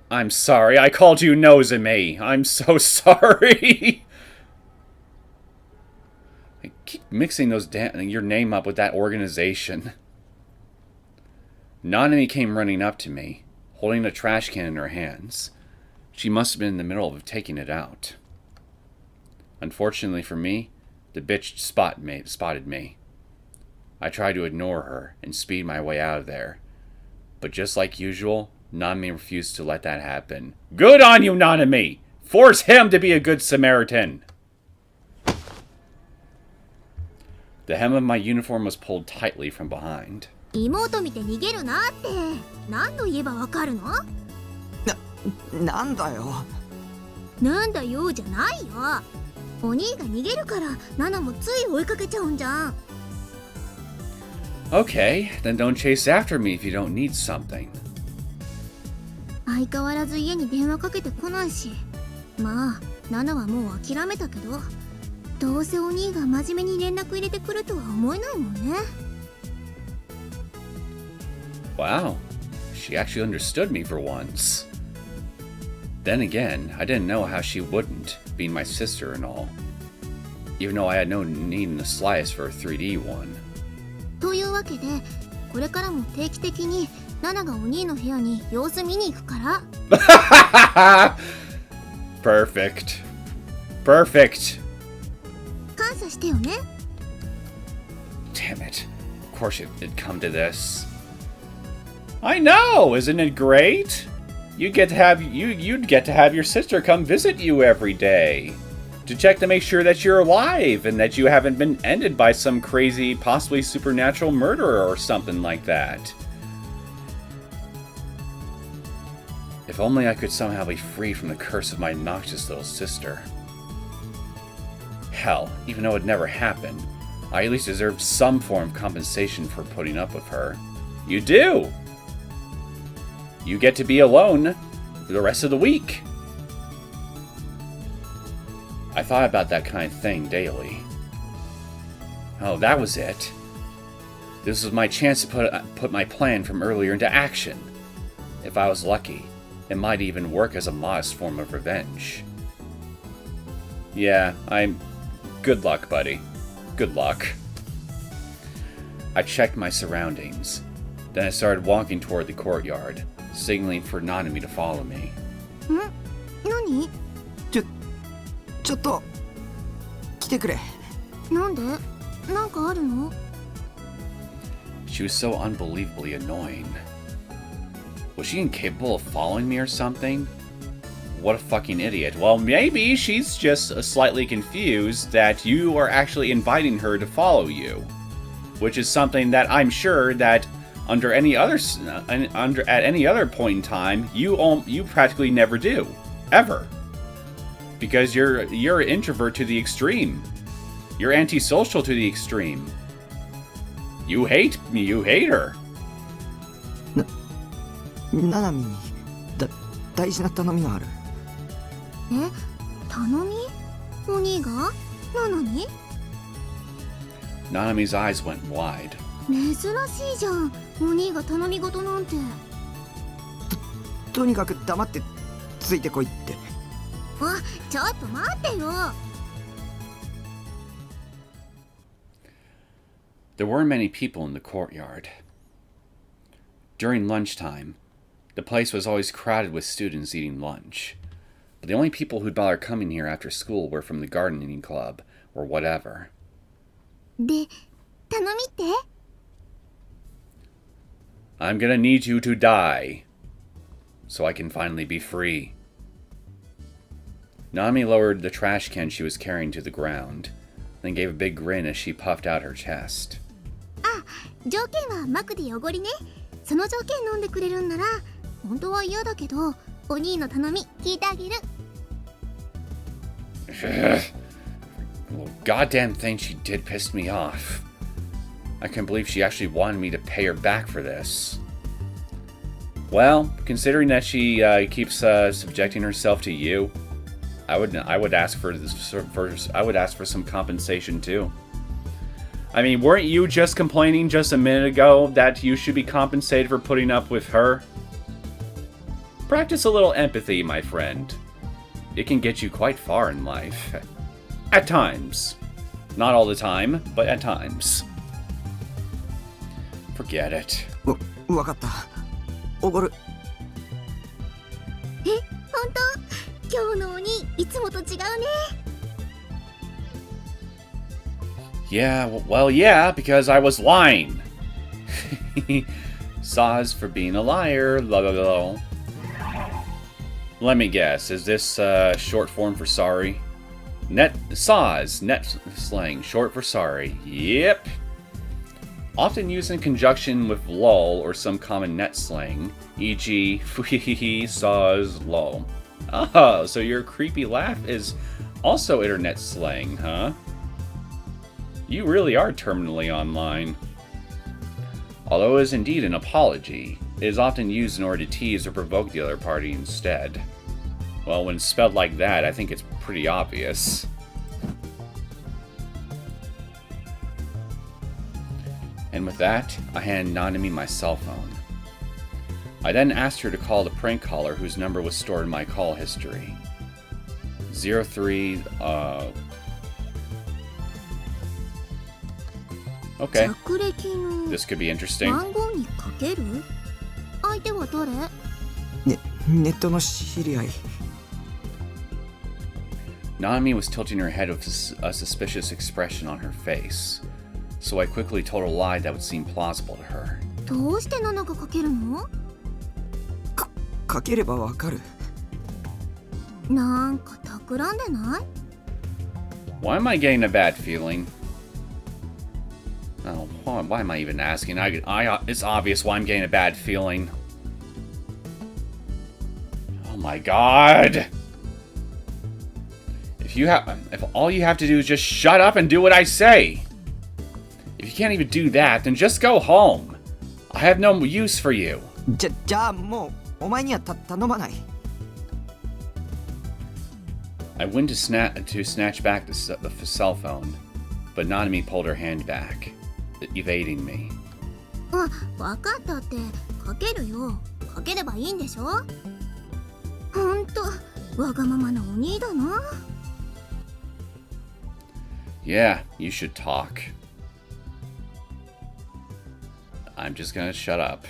I'm sorry, I called you Nozomi. I'm so sorry. I keep mixing your name up with that organization. Nanami came running up to me, holding a trash can in her hands. She must have been in the middle of taking it out. Unfortunately for me, the bitch spotted me. I tried to ignore her and speed my way out of there. But just like usual, Nanami refused to let that happen. Good on you, Nanami! Force him to be a good Samaritan! The hem of my uniform was pulled tightly from behind. 妹見て逃げるなって何度言えばわかるの？なんだよ。なんだよじゃないよ。お兄が逃げるからナナもつい追いかけちゃうんじゃん。Okay, then don't chase after me if you don't need something. 相変わらず家に電話かけてこないし、まあナナはもう諦めたけど、どうせお兄が真面目に連絡入れてくるとは思えないもんね。Wow, she actually understood me for once. Then again, I didn't know how she wouldn't, being my sister and all. Even though I had no need in the slightest for a 3D one. というわけで、これからも定期的にナナがお兄の部屋に様子見に行くから。Perfect. Perfect. 感謝してよね。Damn it. Of course it'd come to this. I know! Isn't it great? You'd get to have your sister come visit you every day. To check to make sure that you're alive and that you haven't been ended by some crazy, possibly supernatural murderer or something like that. If only I could somehow be free from the curse of my obnoxious little sister. Hell, even though it never happened, I at least deserved some form of compensation for putting up with her. You do! You get to be alone for the rest of the week. I thought about that kind of thing daily. Oh, that was it. This was my chance to put my plan from earlier into action. If I was lucky, it might even work as a modest form of revenge. Yeah, good luck, buddy. Good luck. I checked my surroundings. Then I started walking toward the courtyard, signaling for Nanami to follow me. 何？ちょっと来てくれ。なんで？なんかあるの？ She was so unbelievably annoying. Was she incapable of following me or something? What a fucking idiot. Well, maybe she's just slightly confused that you are actually inviting her to follow you. Which is something that I'm sure that at any other point in time, you practically never do. Ever. Because you're an introvert to the extreme. You're antisocial to the extreme. You hate me, you hate her. ナナミに大事な頼みがある。え？頼み？お兄が？ナナに？ Nanami's eyes went wide. 珍しいじゃん。お兄が頼み事なんて。とにかく黙ってついてこいって。あ、ちょっと待ってよ。There weren't many people in the courtyard. During lunchtime, the place was always crowded with students eating lunch. But the only people who'd bother coming here after school were from the gardening club, or whatever. で、頼みって？ I'm gonna need you to die, so I can finally be free. Nanami lowered the trash can she was carrying to the ground, then gave a big grin as she puffed out her chest. あ、条件はマクで汚りね。その条件飲んでくれるんなら、本当は嫌だけど、お兄の頼み聞いてあげる。Well, goddamn thing she did pissed me off. I can't believe she actually wanted me to pay her back for this. Well, considering that she keeps subjecting herself to you, I would ask for some compensation too. I mean, weren't you just complaining just a minute ago that you should be compensated for putting up with her? Practice a little empathy, my friend. It can get you quite far in life. At times. Not all the time, but at times. Forget it. わかった。おごる。え、本当？今日のお兄いつもと違うね。Yeah, well, yeah, because I was lying. Saws for being a liar. La la la. Let me guess. Is this short form for sorry? Net slang, short for sorry. Yep. Often used in conjunction with lol or some common net slang, e.g., fuhihihi, saws, lol. Oh, so your creepy laugh is also internet slang, huh? You really are terminally online. Although it is indeed an apology, it is often used in order to tease or provoke the other party instead. Well, when spelled like that, I think it's pretty obvious. And with that, I handed Nanami my cell phone. I then asked her to call the prank caller whose number was stored in my call history. 03, okay. 着歴の This could be interesting. 番号にかける？相手は誰？ネットの知り合い。 Nanami was tilting her head with a suspicious expression on her face, so I quickly told a lie that would seem plausible to her. どうして7がかけるの？かければわかる。なんか企んでない？ Why am I getting a bad feeling? Oh, why am I even asking? It's obvious why I'm getting a bad feeling. Oh my god! If all you have to do is just shut up and do what I say. If you can't even do that, then just go home. I have no use for you. じゃあもうお前には頼まない。I went to snatch back the cell phone, but Nanami pulled her hand back, evading me. わかったってかけるよ。かければいいんでしょ？ほんとわがままなお兄だな。Yeah, you should talk. I'm just gonna shut up.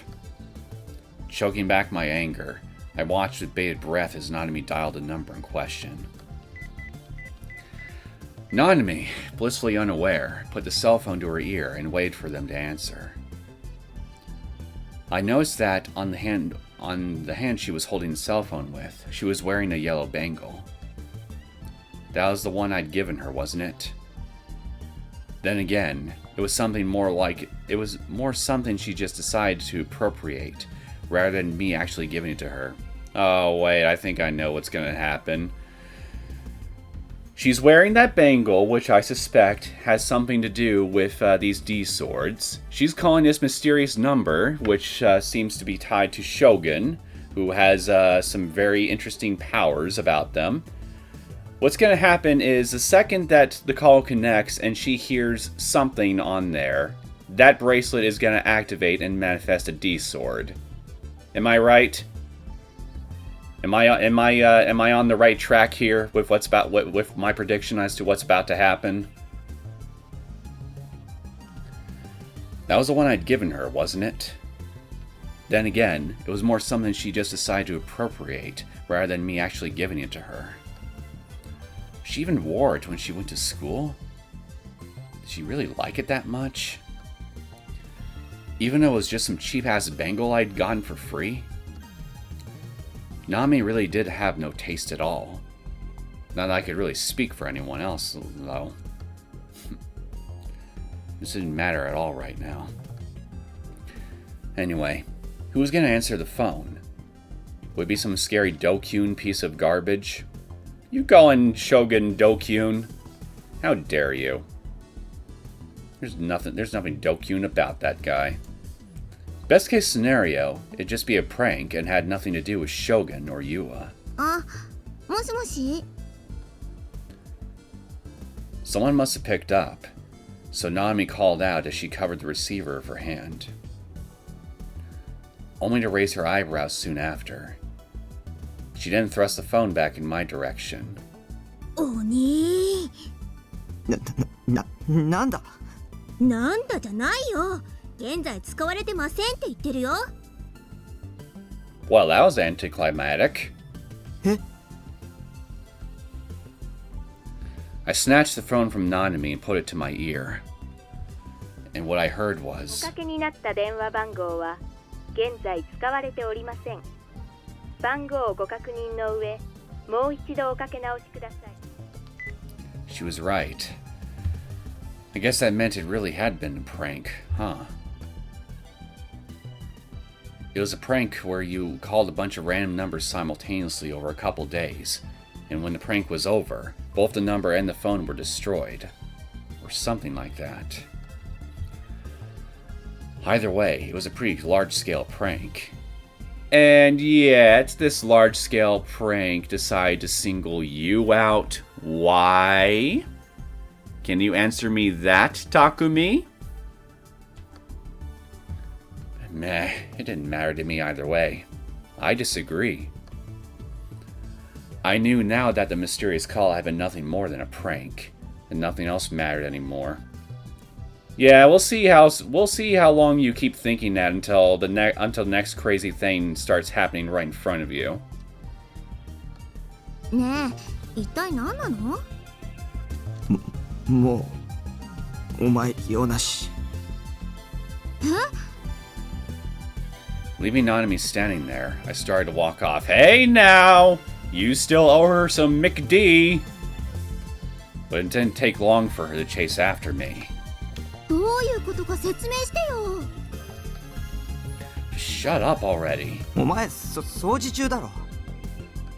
Choking back my anger, I watched with bated breath as Nanami dialed the number in question. Nanami, blissfully unaware, put the cell phone to her ear and waited for them to answer. I noticed that on the hand she was holding the cell phone with, she was wearing a yellow bangle. That was the one I'd given her, wasn't it? Then again, it was more something she just decided to appropriate, rather than me actually giving it to her. Oh wait, I think I know what's gonna happen. She's wearing that bangle, which I suspect has something to do with these D swords. She's calling this mysterious number, which seems to be tied to Shogun, who has some very interesting powers about them. What's going to happen is the second that the call connects and she hears something on there, that bracelet is going to activate and manifest a D sword. Am I right? Am I on the right track here with with my prediction as to what's about to happen? That was the one I'd given her, wasn't it? Then again, it was more something she just decided to appropriate rather than me actually giving it to her. She even wore it when she went to school? Did she really like it that much? Even though it was just some cheap-ass bangle I'd gotten for free? Nami really did have no taste at all. Not that I could really speak for anyone else, though. This didn't matter at all right now. Anyway, who was gonna answer the phone? Would it be some scary Dokyun piece of garbage? You going, Shogun Dokyun? How dare you? There's nothing Dokyun about that guy. Best case scenario, it'd just be a prank and had nothing to do with Shogun or Yua. もしもし？ Someone must have picked up, so Nanami called out as she covered the receiver of her hand, only to raise her eyebrows soon after. She then thrust the phone back in my direction. お兄。なんだ？なんだじゃないよ。現在使われてませんって言ってるよ。Well, that was anticlimactic. え？ I snatched the phone from Nanami and put it to my ear. And what I heard was... おかけになった電話番号は現在使われておりません。番号をご確認の上、もう一度おかけ直しください。 She was right. I guess that meant it really had been a prank, huh? It was a prank where you called a bunch of random numbers simultaneously over a couple days, and when the prank was over, both the number and the phone were destroyed. Or something like that. Either way, it was a pretty large-scale prank. And yet, this large-scale prank decided to single you out. Why? Can you answer me that, Takumi? Meh, it didn't matter to me either way. I disagree. I knew now that the mysterious call had been nothing more than a prank, and nothing else mattered anymore. Yeah, we'll see how long you keep thinking that until the next crazy thing starts happening right in front of you. ねえ、一体何なの？もうお前用なし。Leaving Nanami standing there, I started to walk off. Hey now! You still owe her some McD! But it didn't take long for her to chase after me. どういうことか説明してよ。Shut up already. お前掃除中だろ。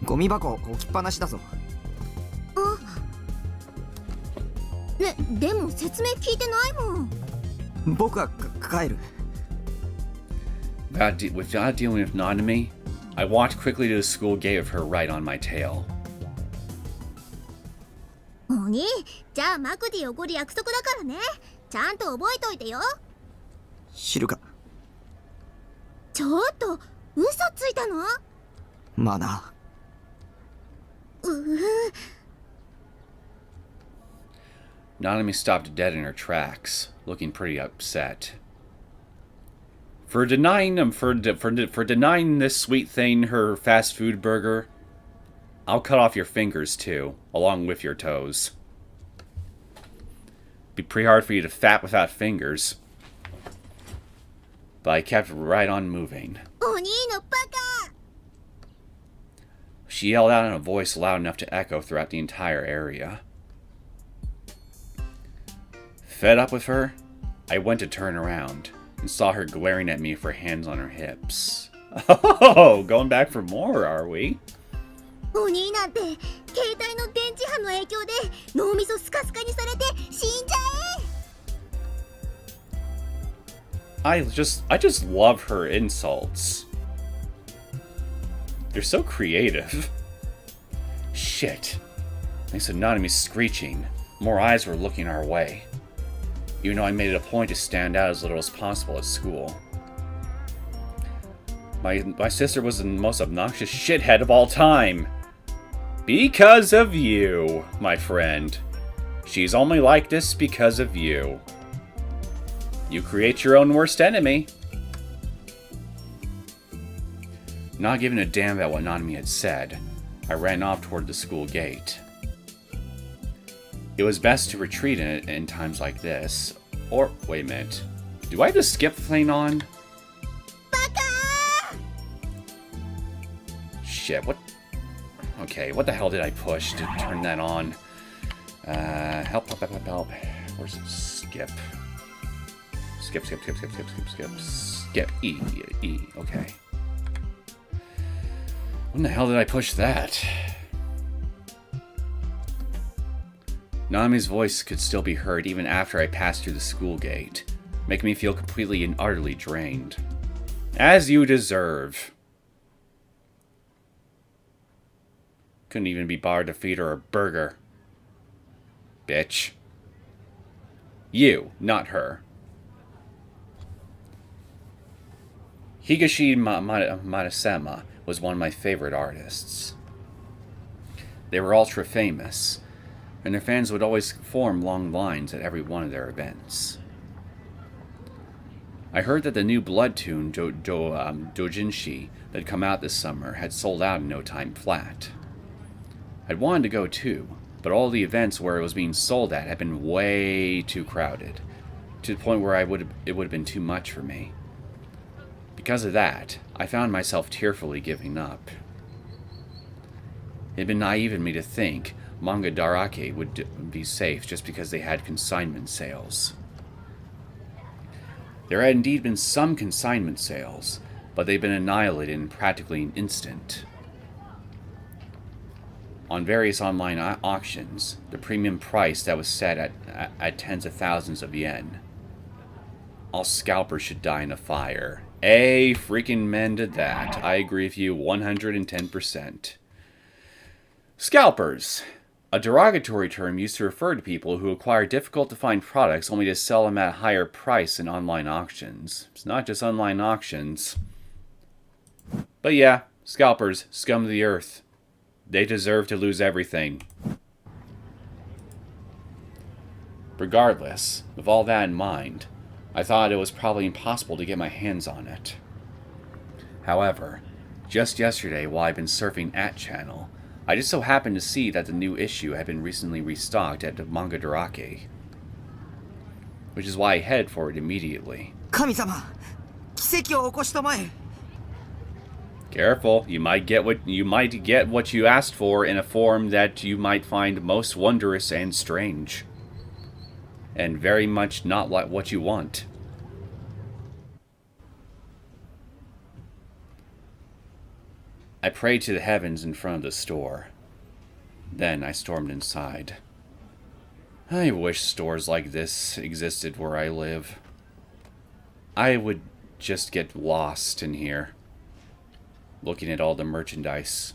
ゴミ箱置きっぱなしだぞ。ね、でも説明聞いてないもん。僕は帰る。Without dealing with Nanami, I walked quickly to the school gate with her right on my tail. おに、じゃあマクディおごる約束だからね。ちゃんと覚えといてよ。知るか。ちょっと嘘ついたの？まあな。Nanami stopped dead in her tracks, looking pretty upset. For denying this sweet thing her fast food burger, I'll cut off your fingers too, along with your toes. Be pretty hard for you to fat without fingers. But I kept right on moving. おにのバカ! She yelled out in a voice loud enough to echo throughout the entire area. Fed up with her, I went to turn around and saw her glaring at me with her hands on her hips. Oh, going back for more, are we? おになんて携帯の電磁波の影響で脳みそスカスカにされて死んじゃえ。I just love her insults. They're so creative. Shit. Thanks to Nanami screeching, more eyes were looking our way. Even though I made it a point to stand out as little as possible at school. My sister was the most obnoxious shithead of all time. Because of you, my friend. She's only like this because of you. You create your own worst enemy. Not giving a damn about what Nanami had said, I ran off toward the school gate. It was best to retreat in times like this. Or, wait a minute. Do I have the skip thing on? Baka! Shit, what? Okay, what the hell did I push to turn that on? Help. Where's it? Skip. Skip. Skip. E. Okay. When the hell did I push that? Nanami's voice could still be heard even after I passed through the school gate, making me feel completely and utterly drained. As you deserve. Couldn't even be bothered to feed her a burger. Bitch. You, not her. Higashi Matsuyama was one of my favorite artists. They were ultra famous, and their fans would always form long lines at every one of their events. I heard that the new Blood Tune Dojinshi that had come out this summer had sold out in no time flat. I'd wanted to go too, but all the events where it was being sold at had been way too crowded, to the point where it would have been too much for me. Because of that, I found myself tearfully giving up. It had been naive in me to think manga darake would be safe just because they had consignment sales. There had indeed been some consignment sales, but they'd been annihilated in practically an instant. On various online auctions, the premium price that was set at tens of thousands of yen. All scalpers should die in a fire. Freaking men did that. I agree with you 110%. Scalpers. A derogatory term used to refer to people who acquire difficult-to-find products only to sell them at a higher price in online auctions. It's not just online auctions. But yeah, scalpers, scum of the earth. They deserve to lose everything. Regardless, with all that in mind, I thought it was probably impossible to get my hands on it. However, just yesterday while I'd been surfing @channel, I just so happened to see that the new issue had been recently restocked at the Manga Darake, which is why I headed for it immediately. 神様、奇跡を起こしたまえ。 Careful, you might get what you asked for in a form that you might find most wondrous and strange. And very much not like what you want. I prayed to the heavens in front of the store. Then I stormed inside. I wish stores like this existed where I live. I would just get lost in here, looking at all the merchandise.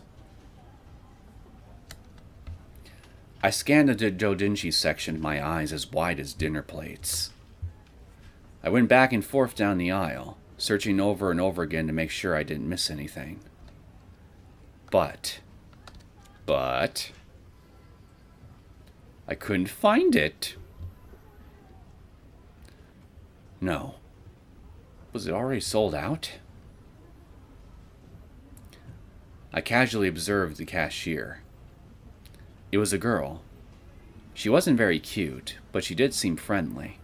I scanned the doujinshi section, my eyes as wide as dinner plates. I went back and forth down the aisle, searching over and over again to make sure I didn't miss anything. But, I couldn't find it. No. Was it already sold out? I casually observed the cashier. It was a girl. She wasn't very cute, but she did seem friendly.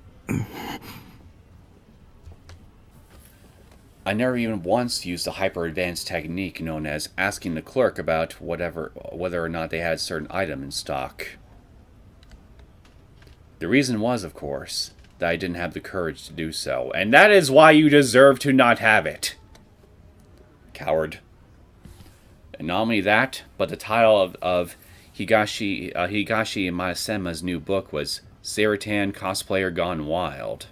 I never even once used a hyper-advanced technique known as asking the clerk about whether or not they had a certain item in stock. The reason was, of course, that I didn't have the courage to do so, and that is why you deserve to not have it. Coward. And not only that, but the title of Higashi Maesema's new book was Seitan Cosplayer Gone Wild.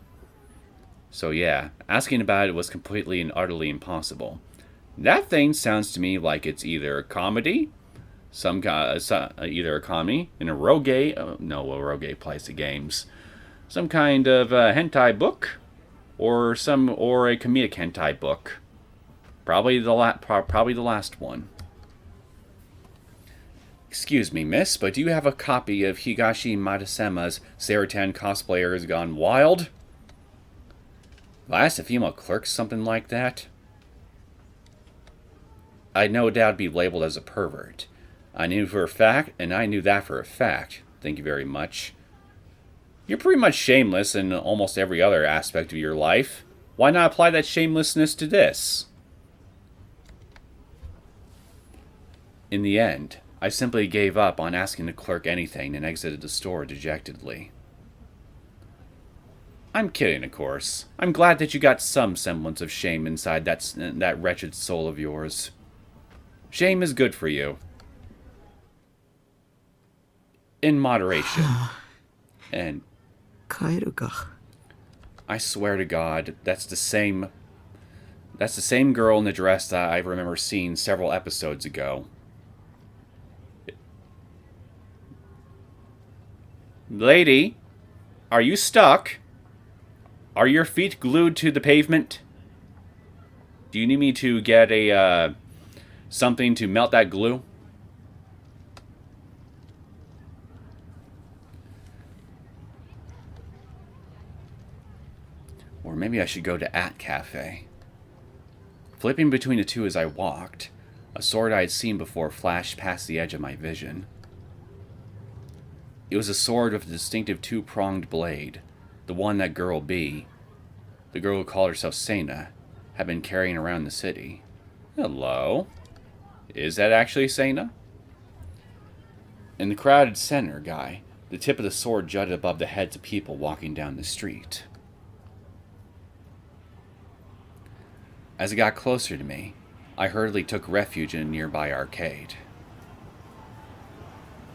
So yeah, asking about it was completely and utterly impossible. That thing sounds to me like it's either a comedy, either a comedy, in a rogue plays the games, some kind of hentai book, or a comedic hentai book. Probably the last one. Excuse me, miss, but do you have a copy of Higashi Maesema's Seitan Cosplayers Gone Wild? If I asked a female clerk something like that, I'd no doubt be labeled as a pervert. I knew that for a fact. Thank you very much. You're pretty much shameless in almost every other aspect of your life. Why not apply that shamelessness to this? In the end, I simply gave up on asking the clerk anything and exited the store dejectedly. I'm kidding, of course. I'm glad that you got some semblance of shame inside that wretched soul of yours. Shame is good for you. In moderation. And I swear to God, that's the same girl in the dress that I remember seeing several episodes ago. Lady, are you stuck? Are your feet glued to the pavement? Do you need me to get something to melt that glue? Or maybe I should go to @cafe. Flipping between the two as I walked, a sword I had seen before flashed past the edge of my vision. It was a sword with a distinctive two-pronged blade, the one that girl B, the girl who called herself Sena, had been carrying around the city. Hello? Is that actually Sena? In the crowded center, guy, the tip of the sword jutted above the heads of people walking down the street. As it got closer to me, I hurriedly took refuge in a nearby arcade.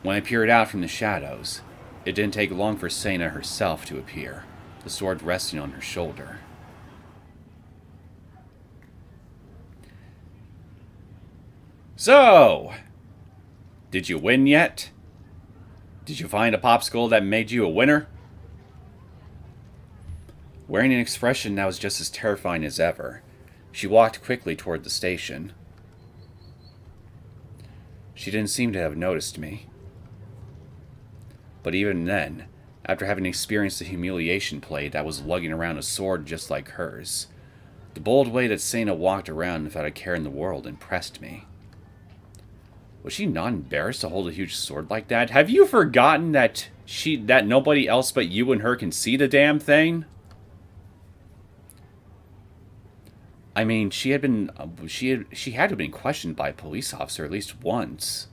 When I peered out from the shadows, it didn't take long for Sena herself to appear, the sword resting on her shoulder. So, did you win yet? Did you find a popsicle that made you a winner? Wearing an expression that was just as terrifying as ever, she walked quickly toward the station. She didn't seem to have noticed me. But even then, after having experienced the humiliation play that was lugging around a sword just like hers, the bold way that Sena walked around without a care in the world impressed me. Was she not embarrassed to hold a huge sword like that? Have you forgotten that nobody else but you and her can see the damn thing? I mean, she had to have been questioned by a police officer at least once.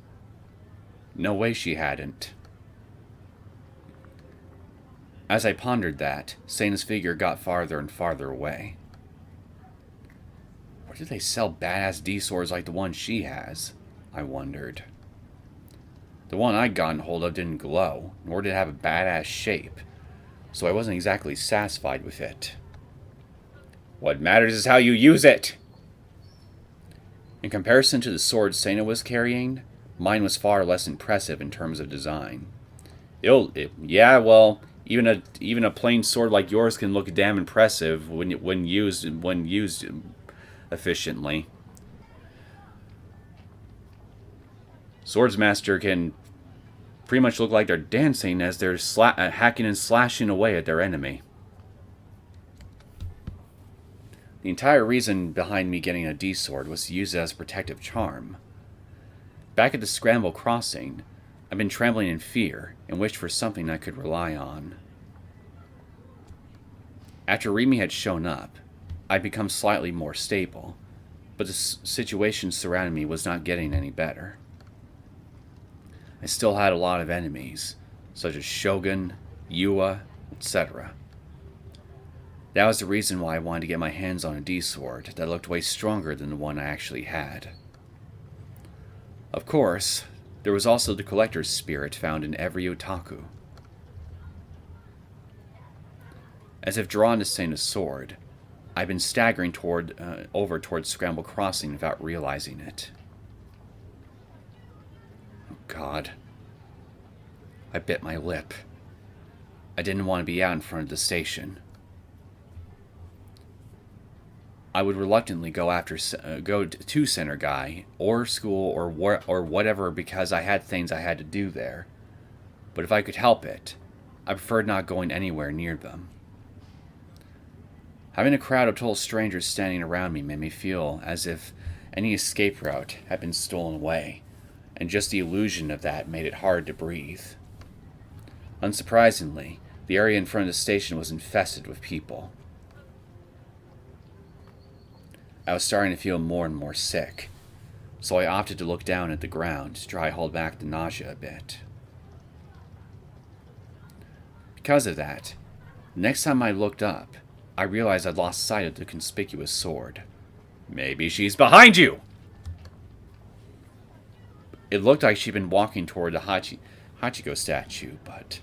No way she hadn't. As I pondered that, Sena's figure got farther and farther away. Where do they sell badass D-swords like the one she has? I wondered. The one I'd gotten hold of didn't glow, nor did it have a badass shape, so I wasn't exactly satisfied with it. What matters is how you use it! In comparison to the sword Sena was carrying, mine was far less impressive in terms of design. Yeah, well, even a plain sword like yours can look damn impressive when used efficiently. Swordsmaster can pretty much look like they're dancing as they're hacking and slashing away at their enemy. The entire reason behind me getting a D-sword was to use it as a protective charm. Back at the Scramble Crossing, I've been trembling in fear and wished for something I could rely on. After Rimi had shown up, I'd become slightly more stable, but the situation surrounding me was not getting any better. I still had a lot of enemies, such as Shogun, Yua, etc. That was the reason why I wanted to get my hands on a D-sword that looked way stronger than the one I actually had. Of course, there was also the collector's spirit found in every otaku. As if drawn to Sena's sword, I'd been staggering over towards Scramble Crossing without realizing it. Oh God. I bit my lip. I didn't want to be out in front of the station. I would reluctantly go to Center Guy, or school, or whatever because I had things I had to do there. But if I could help it, I preferred not going anywhere near them. Having a crowd of total strangers standing around me made me feel as if any escape route had been stolen away, and just the illusion of that made it hard to breathe. Unsurprisingly, the area in front of the station was infested with people. I was starting to feel more and more sick, so I opted to look down at the ground to try to hold back the nausea a bit. Because of that, next time I looked up, I realized I'd lost sight of the conspicuous sword. Maybe she's behind you! It looked like she'd been walking toward the Hachiko statue, but...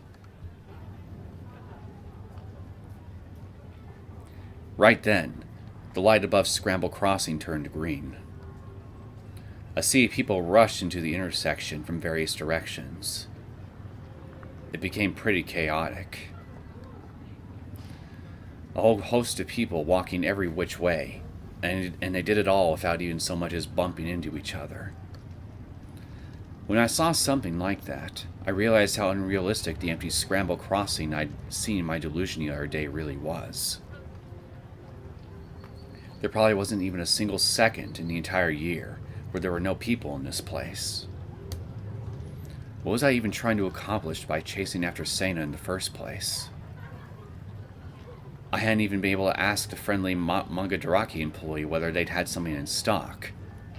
Right then, the light above Scramble Crossing turned green. A sea of people rushed into the intersection from various directions. It became pretty chaotic. A whole host of people walking every which way, and they did it all without even so much as bumping into each other. When I saw something like that, I realized how unrealistic the empty Scramble Crossing I'd seen in my delusion the other day really was. There probably wasn't even a single second in the entire year where there were no people in this place. What was I even trying to accomplish by chasing after Sena in the first place? I hadn't even been able to ask the friendly Mangadaraki employee whether they'd had something in stock.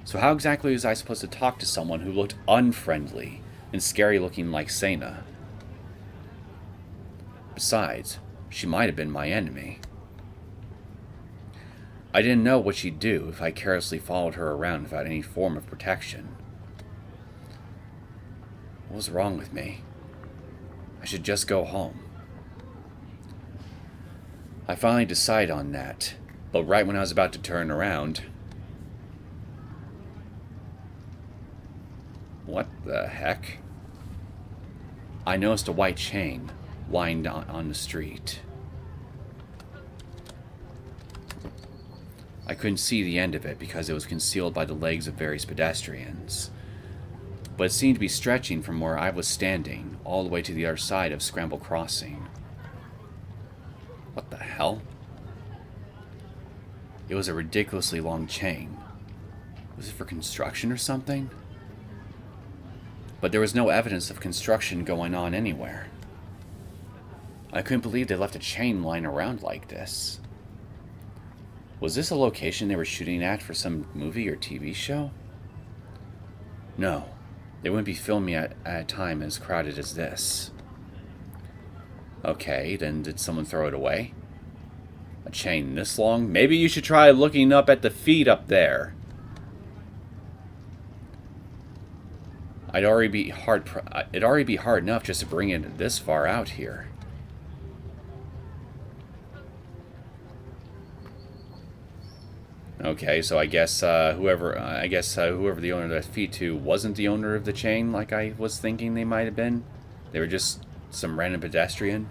So how exactly was I supposed to talk to someone who looked unfriendly and scary looking like Sena? Besides, she might have been my enemy. I didn't know what she'd do if I carelessly followed her around without any form of protection. What was wrong with me? I should just go home. I finally decided on that, but right when I was about to turn around... What the heck? I noticed a white chain lying on the street. I couldn't see the end of it because it was concealed by the legs of various pedestrians, but it seemed to be stretching from where I was standing all the way to the other side of Scramble Crossing. What the hell? It was a ridiculously long chain. Was it for construction or something? But there was no evidence of construction going on anywhere. I couldn't believe they left a chain lying around like this. Was this a location they were shooting at for some movie or TV show? No, they wouldn't be filming at a time as crowded as this. Okay, then did someone throw it away? A chain this long? Maybe you should try looking up at the feet up there. It'd already be hard enough just to bring it this far out here. Okay, so I guess whoever the owner of that feet to wasn't the owner of the chain, like I was thinking they might have been. They were just some random pedestrian.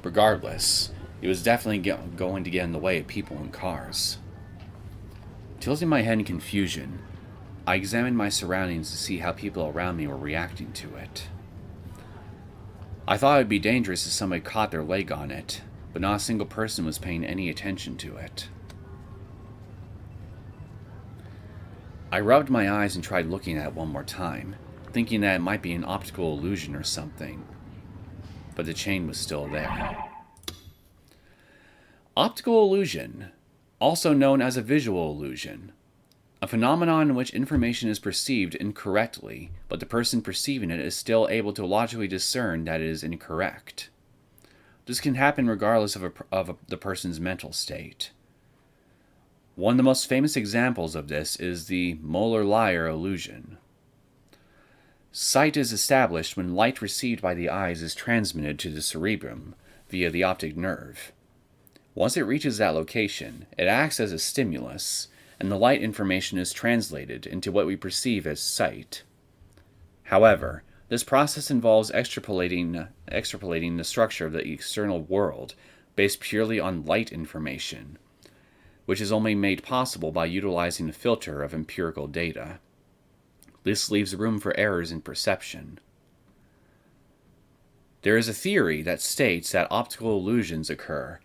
Regardless, it was definitely going to get in the way of people and cars. Tilting my head in confusion, I examined my surroundings to see how people around me were reacting to it. I thought it would be dangerous if somebody caught their leg on it, but not a single person was paying any attention to it. I rubbed my eyes and tried looking at it one more time, thinking that it might be an optical illusion or something, but the chain was still there. Optical illusion, also known as a visual illusion, a phenomenon in which information is perceived incorrectly, but the person perceiving it is still able to logically discern that it is incorrect. This can happen regardless of the person's mental state. One of the most famous examples of this is the molar-liar illusion. Sight is established when light received by the eyes is transmitted to the cerebrum via the optic nerve. Once it reaches that location, it acts as a stimulus, and the light information is translated into what we perceive as sight. However, this process involves extrapolating the structure of the external world based purely on light information, which is only made possible by utilizing a filter of empirical data. This leaves room for errors in perception. There is a theory that states that optical illusions occur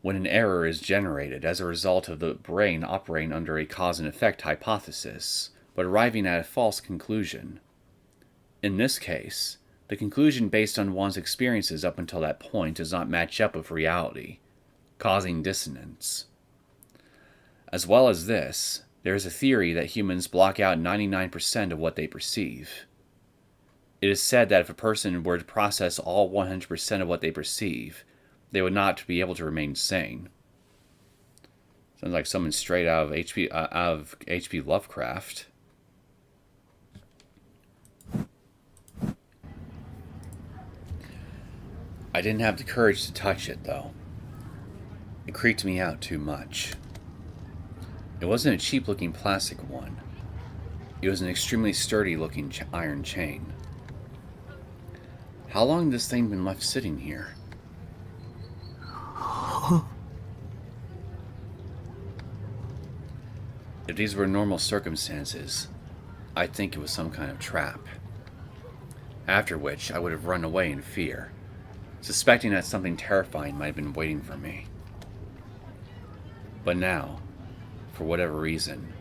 when an error is generated as a result of the brain operating under a cause and effect hypothesis, but arriving at a false conclusion. In this case, the conclusion based on one's experiences up until that point does not match up with reality, causing dissonance. As well as this, there is a theory that humans block out 99% of what they perceive. It is said that if a person were to process all 100% of what they perceive, they would not be able to remain sane. Sounds like someone straight out of H.P. Lovecraft. I didn't have the courage to touch it, though. It creeped me out too much. It wasn't a cheap-looking plastic one. It was an extremely sturdy-looking iron chain. How long had this thing been left sitting here? If these were normal circumstances, I'd think it was some kind of trap. After which, I would have run away in fear, suspecting that something terrifying might have been waiting for me. But now, for whatever reason,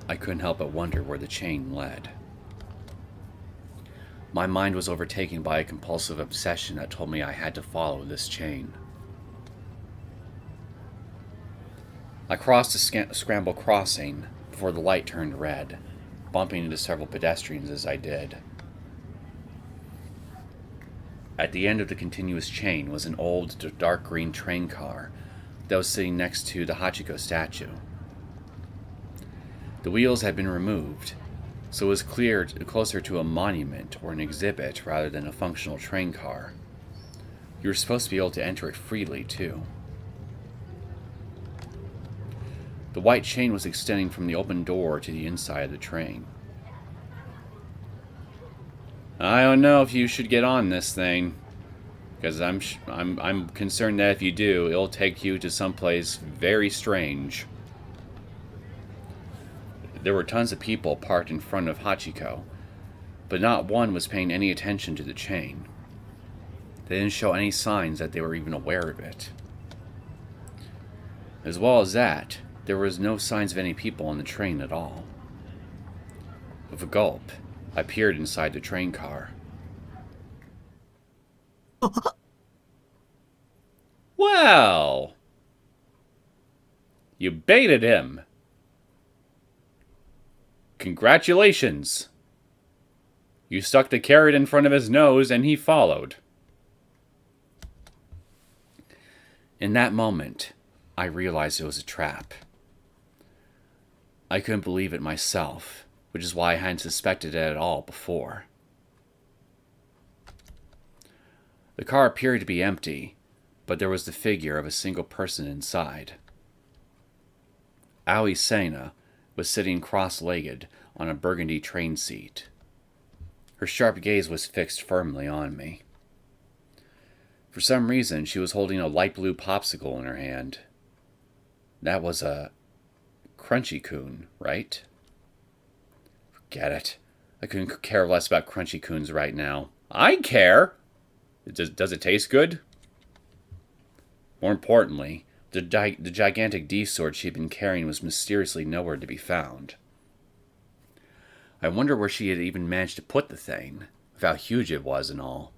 I couldn't help but wonder where the chain led. My mind was overtaken by a compulsive obsession that told me I had to follow this chain. I crossed the Scramble Crossing before the light turned red, bumping into several pedestrians as I did. At the end of the continuous chain was an old, dark green train car that was sitting next to the Hachiko statue. The wheels had been removed, so it was closer to a monument or an exhibit rather than a functional train car. You were supposed to be able to enter it freely, too. The white chain was extending from the open door to the inside of the train. I don't know if you should get on this thing, because I'm concerned that if you do, it'll take you to someplace very strange. There were tons of people parked in front of Hachiko, but not one was paying any attention to the chain. They didn't show any signs that they were even aware of it. As well as that, there was no signs of any people on the train at all. With a gulp, I peered inside the train car. Well, you baited him. Congratulations. You stuck the carrot in front of his nose and he followed. In that moment, I realized it was a trap. I couldn't believe it myself, which is why I hadn't suspected it at all before. The car appeared to be empty, but there was the figure of a single person inside. Aoi Sena was sitting cross-legged on a burgundy train seat. Her sharp gaze was fixed firmly on me. For some reason, she was holding a light blue popsicle in her hand. That was a Crunchy-kun, right? Forget it. I couldn't care less about Crunchy-kuns right now. I care! Does it taste good? More importantly, the gigantic D-sword she'd been carrying was mysteriously nowhere to be found. I wonder where she had even managed to put the thing, with how huge it was and all.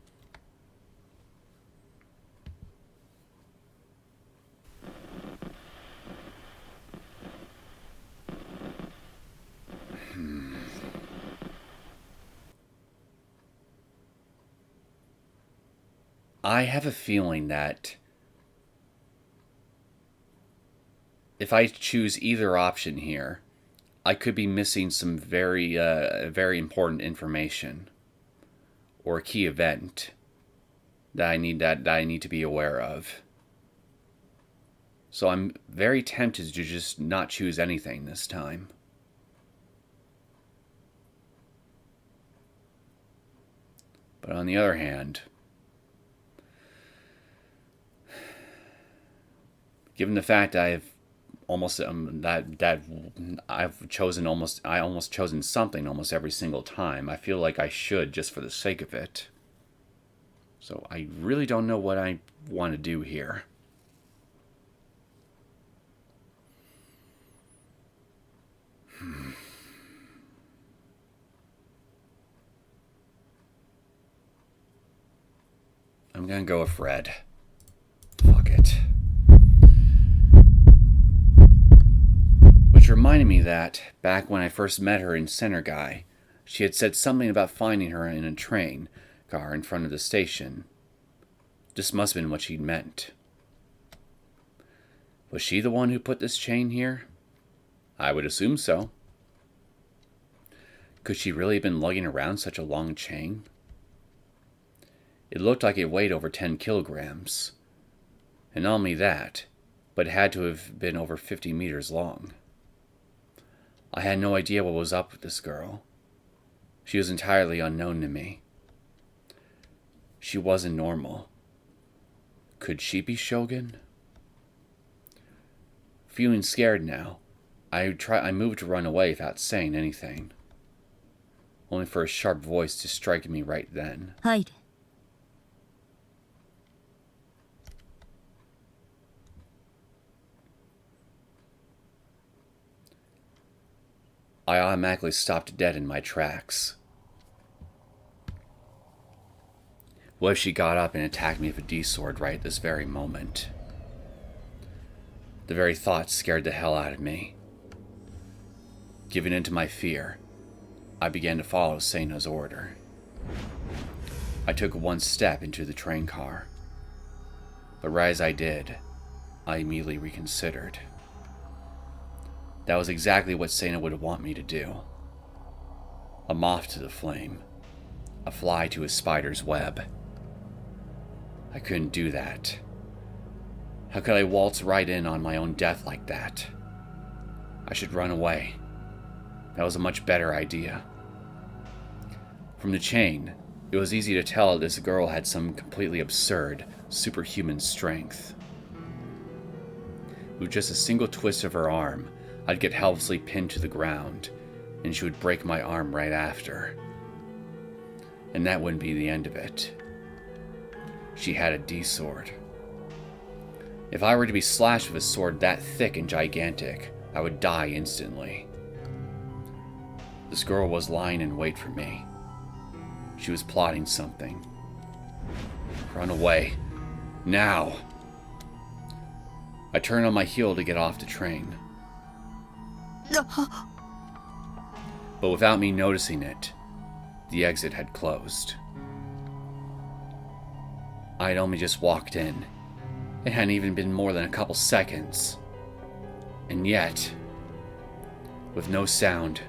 I have a feeling that if I choose either option here, I could be missing some very important information or a key event that I need to be aware of. So I'm very tempted to just not choose anything this time. But on the other hand, given the fact I have almost I've chosen something almost every single time, I feel like I should just for the sake of it. So I really don't know what I want to do here. I'm gonna go with red. Fuck it. Which reminded me that, back when I first met her in Senergai, she had said something about finding her in a train car in front of the station. This must have been what she'd meant. Was she the one who put this chain here? I would assume so. Could she really have been lugging around such a long chain? It looked like it weighed over 10 kilograms. And not only that, but it had to have been over 50 meters long. I had no idea what was up with this girl. She was entirely unknown to me. She wasn't normal. Could she be Shogun? Feeling scared now, I moved to run away without saying anything. Only for a sharp voice to strike me right then. Hide. I automatically stopped dead in my tracks. What if she got up and attacked me with a D-sword right at this very moment? The very thought scared the hell out of me. Giving in to my fear, I began to follow Sena's order. I took one step into the train car. But right as I did, I immediately reconsidered. That was exactly what Sena would want me to do. A moth to the flame. A fly to a spider's web. I couldn't do that. How could I waltz right in on my own death like that? I should run away. That was a much better idea. From the chain, It was easy to tell that this girl had some completely absurd, superhuman strength. With just a single twist of her arm, I'd get helplessly pinned to the ground, and she would break my arm right after. And that wouldn't be the end of it. She had a D-sword. If I were to be slashed with a sword that thick and gigantic, I would die instantly. This girl was lying in wait for me. She was plotting something. Run away. Now! I turned on my heel to get off the train. But without me noticing it, the exit had closed. I had only just walked in. It hadn't even been more than a couple seconds. And yet, with no sound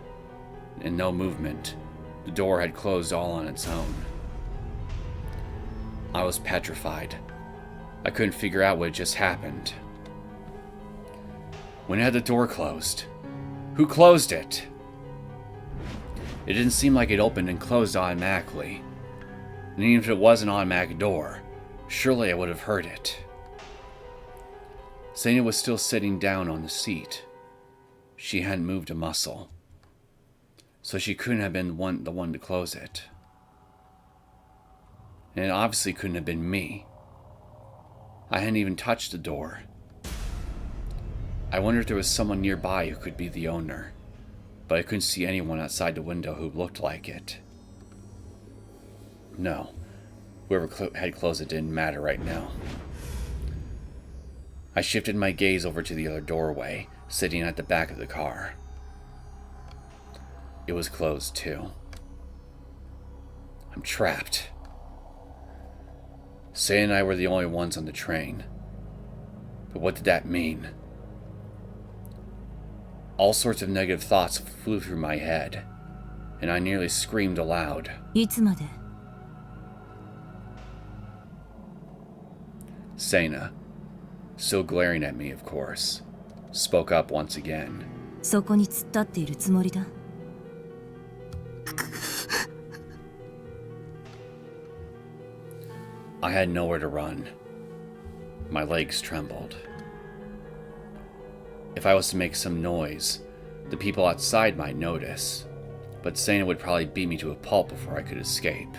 and no movement, the door had closed all on its own. I was petrified. I couldn't figure out what had just happened. When had the door closed? Who closed it? It didn't seem like it opened and closed automatically. And even if it was an automatic door, surely I would have heard it. Sena was still sitting down on the seat. She hadn't moved a muscle. So she couldn't have been the one to close it. And it obviously couldn't have been me. I hadn't even touched the door. I wondered if there was someone nearby who could be the owner, but I couldn't see anyone outside the window who looked like it. No, whoever had closed it didn't matter right now. I shifted my gaze over to the other doorway, sitting at the back of the car. It was closed too. I'm trapped. Sei and I were the only ones on the train. But what did that mean? All sorts of negative thoughts flew through my head, and I nearly screamed aloud. いつまで? Sena, still glaring at me, of course, spoke up once again. そこに突っ立っているつもりだ. I had nowhere to run. My legs trembled. If I was to make some noise, the people outside might notice, but Sena would probably beat me to a pulp before I could escape.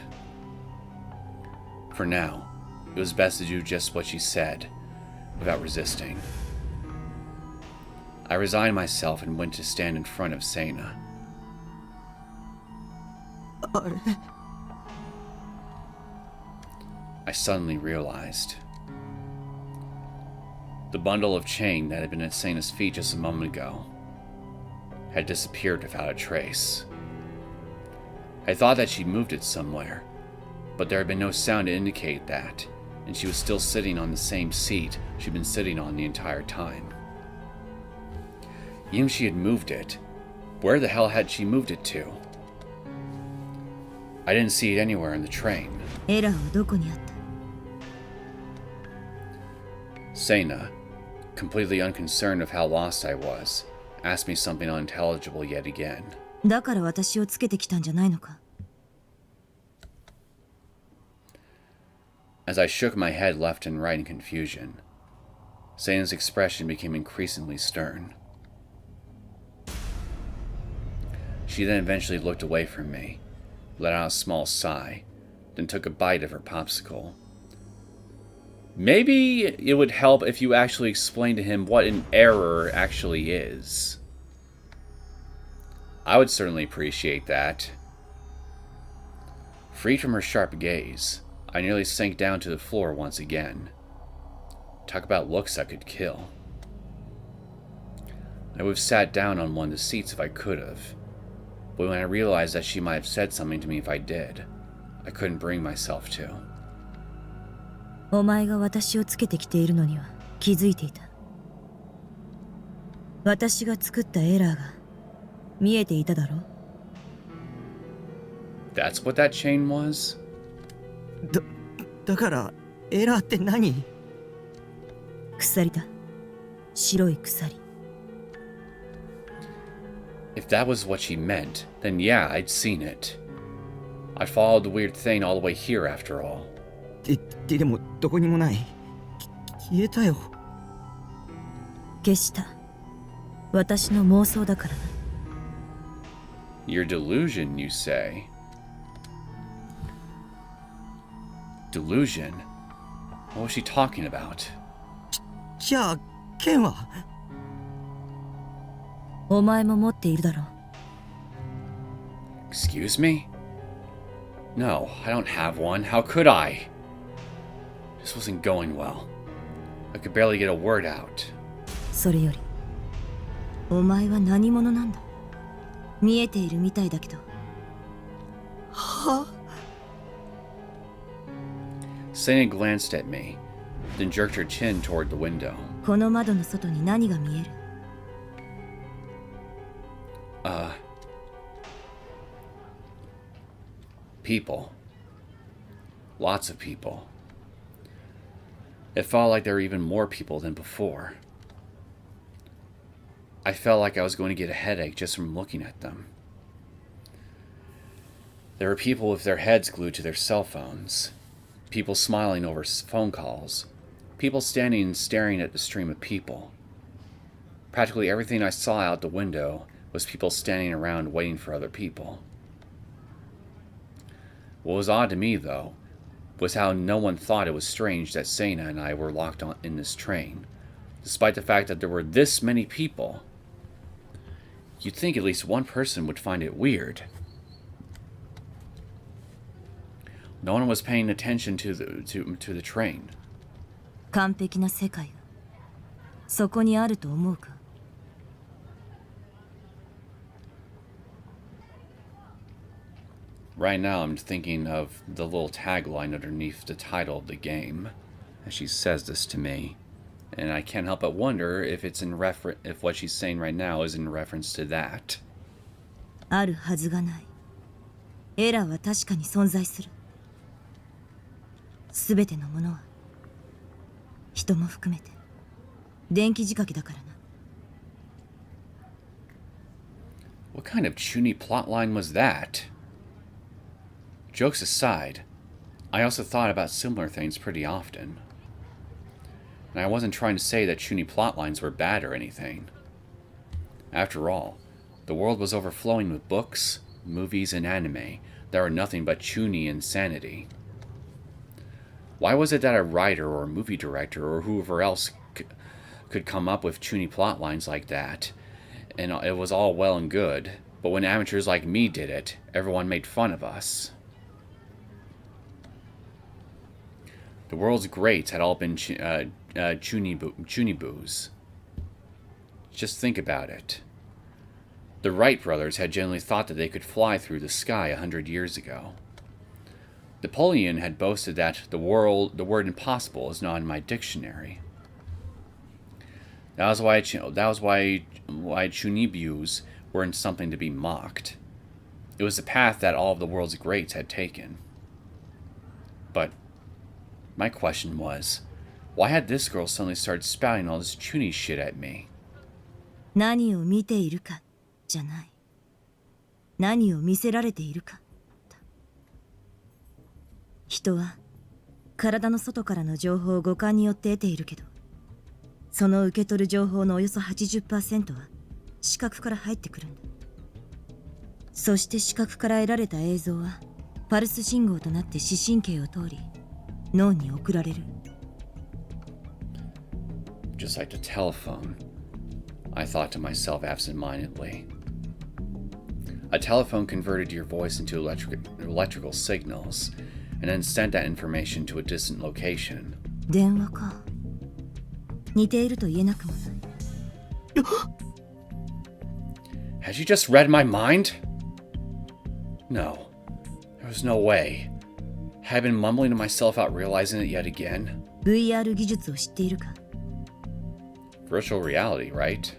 For now, it was best to do just what she said, without resisting. I resigned myself and went to stand in front of Sena. I suddenly realized. The bundle of chain that had been at Sena's feet just a moment ago had disappeared without a trace. I thought that she moved it somewhere, but there had been no sound to indicate that, and she was still sitting on the same seat she'd been sitting on the entire time. Even if she had moved it, where the hell had she moved it to? I didn't see it anywhere in the train. エラーはどこにあった? Sena, completely unconcerned of how lost I was, asked me something unintelligible yet again. だから私をつけてきたんじゃないのか? As I shook my head left and right in confusion, Sena's expression became increasingly stern. She then eventually looked away from me, let out a small sigh, then took a bite of her popsicle. Maybe it would help if you actually explained to him what an error actually is. I would certainly appreciate that. Freed from her sharp gaze, I nearly sank down to the floor once again. Talk about looks that could kill. I would have sat down on one of the seats if I could have, but when I realized that she might have said something to me if I did, I couldn't bring myself to. お前が私をつけてきているのには気づいていた。私が作ったエラーが見えていただろう。That's what that chain was? だからエラーって何? 鎖だ。白い鎖。If that was what she meant, then yeah, I'd seen it. I followed the weird thing all the way here after all. でもどこにもない。消えたよ。消した。私の妄想だからな。Your delusion, you say? Delusion? What was she talking about? じゃあ剣は？お前も持っているだろう。Excuse me? No, I don't have one. How could I? This wasn't going well. I could barely get a word out. それより、お前は何者なんだ？見えているみたいだけど。は？ Sena glanced at me, then jerked her chin toward the window. この窓の外に何が見える？People. Lots of people. It felt like there were even more people than before. I felt like I was going to get a headache just from looking at them. There were people with their heads glued to their cell phones. People smiling over phone calls. People standing and staring at the stream of people. Practically everything I saw out the window was people standing around waiting for other people. What was odd to me, though, was how no one thought it was strange that Sena and I were locked in this train, despite the fact that there were this many people. You'd think at least one person would find it weird. No one was paying attention to the train. 完璧な世界がそこにあると思うか？ Right now, I'm thinking of the little tagline underneath the title of the game, as she says this to me, and I can't help but wonder if if what she's saying right now is in reference to that. あるはずがない。エラーは確かに存在する。すべてのものは人も含めて電気仕掛けだからな。 What kind of chuny plotline was that? Jokes aside, I also thought about similar things pretty often. And I wasn't trying to say that chuny plotlines were bad or anything. After all, the world was overflowing with books, movies, and anime that were nothing but chuny insanity. Why was it that a writer or a movie director or whoever else could come up with chuny plotlines like that, and it was all well and good, but when amateurs like me did it, everyone made fun of us? The world's greats had all been chuny boos. Just think about it. The Wright brothers had generally thought that they could fly through the sky 100 years ago. Napoleon had boasted that the word impossible is not in my dictionary. That was why chunibus weren't something to be mocked. It was the path that all of the world's greats had taken. But my question was, why had this girl suddenly started spouting all this chuny shit at me? 何を見ているかじゃない。何を見せられているか。人は体の外からの情報を五感によって得ているけど、その受け取る情報のおよそ 80% は視覚から入ってくるんだ。そして視覚から得られた映像はパルス信号となって視神経を通り脳に送られる。 Just like the telephone, I thought to myself absentmindedly. A telephone converted your voice into electrical signals, and then sent that information to a distant location. 電話か。似ていると言えなくもない。Had she just read my mind? No. There was no way. Had I been mumbling to myself out realizing it yet again? VR 技術を知っているか？ Virtual reality, right?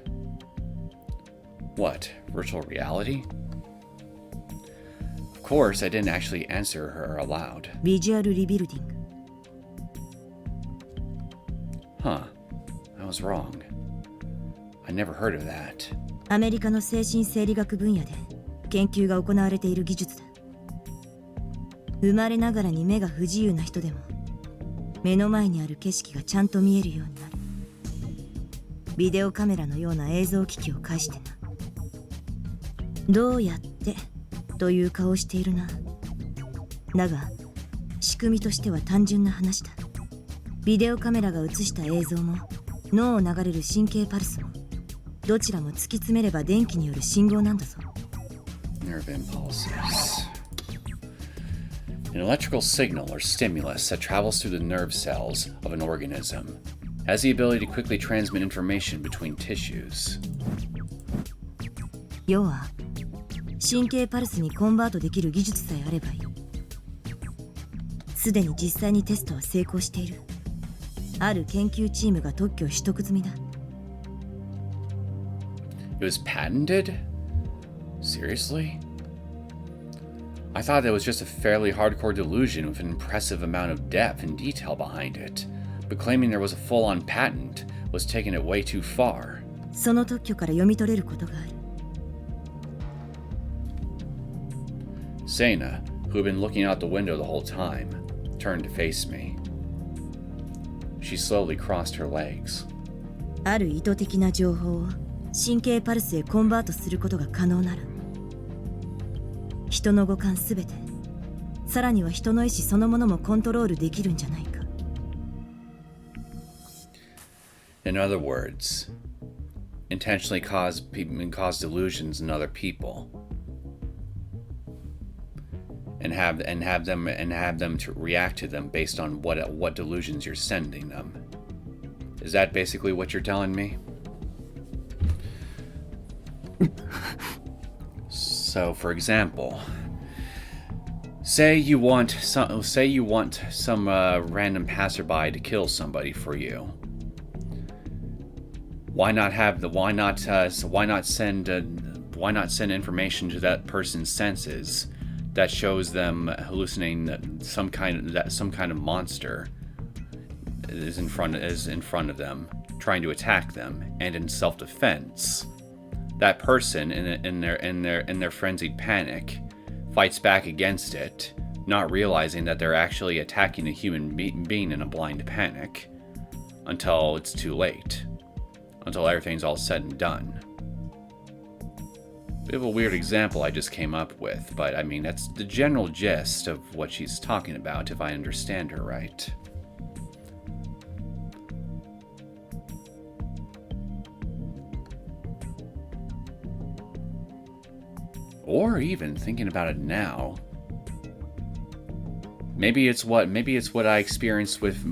What? Virtual reality? Of course, I didn't actually answer her aloud. ビジュアルリビルディング。 Huh. I was wrong. I never heard of that. アメリカの精神生理学分野で研究が行われている技術だ。生まれながらに目が不自由な人でも目の前にある景色がちゃんと見えるようになる。ビデオカメラのような映像機器を介してな。どうやってという顔をしているな。だが仕組みとしては単純な話だ。ビデオカメラが映した映像も脳を流れる神経パルスもどちらも突き詰めれば電気による信号なんだぞ。 Nerve impulses. An electrical signal or stimulus that travels through the nerve cells of an organism has the ability to quickly transmit information between tissues. 要は神経パルスにコンバートできる技術さえあればいい。すでに実際にテストは成功している。ある研究チームが特許を取得済みだ。 It was patented? Seriously? I thought that was just a fairly hardcore delusion with an impressive amount of depth and detail behind it, but claiming there was a full-on patent was taking it way too far. その特許から読み取れることがある。 Sena, who had been looking out the window the whole time, turned to face me. She slowly crossed her legs. ある意図的な情報を神経パルスへコンバートすることが可能なら、人の五感すべて、さらには人の意志そのものもコントロールできるんじゃないか。 In other words, intentionally cause delusions in other people, and have them to react to them based on what delusions you're sending them. Is that basically what you're telling me? So, for example, say you want some random passerby to kill somebody for you. Why not send information to that person's senses that shows them hallucinating that some kind of monster is in front of them, trying to attack them, and in self-defense, that person in their frenzied panic fights back against it, not realizing that they're actually attacking a human being in a blind panic, until it's too late, until everything's all said and done. Bit of a weird example I just came up with, but I mean, that's the general gist of what she's talking about, if I understand her right. Or even thinking about it now, maybe it's what I experienced with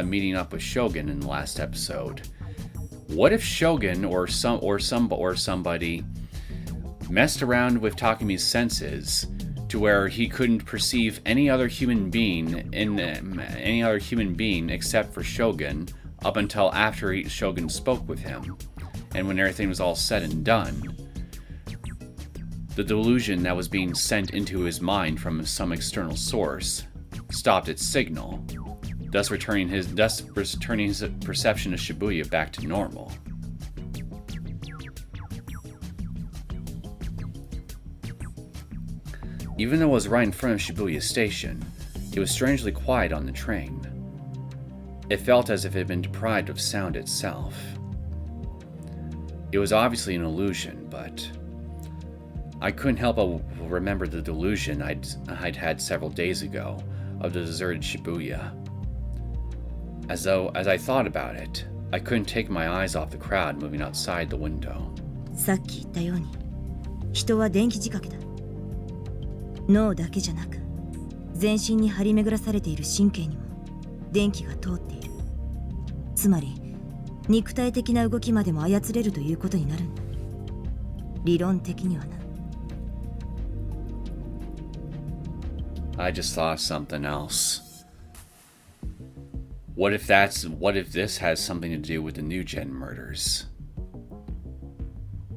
meeting up with Shogun in the last episode. What if Shogun or somebody messed around with Takumi's senses to where he couldn't perceive any other human being except for Shogun up until after Shogun spoke with him, and when everything was all said and done, the delusion that was being sent into his mind from some external source stopped its signal, thus returning his perception of Shibuya back to normal. Even though it was right in front of Shibuya Station, it was strangely quiet on the train. It felt as if it had been deprived of sound itself. It was obviously an illusion, but I couldn't help but remember the delusion I'd had several days ago of the deserted Shibuya. As I thought about it, I couldn't take my eyes off the crowd moving outside the window. さっき言ったように、人は電気仕掛けだ。脳だけじゃなく、全身に張り巡らされている神経にも電気が通っている。つまり、肉体的な動きまでも操れるということになるんだ。理論的にはな。I just thought of something else. What if this has something to do with the new gen murders?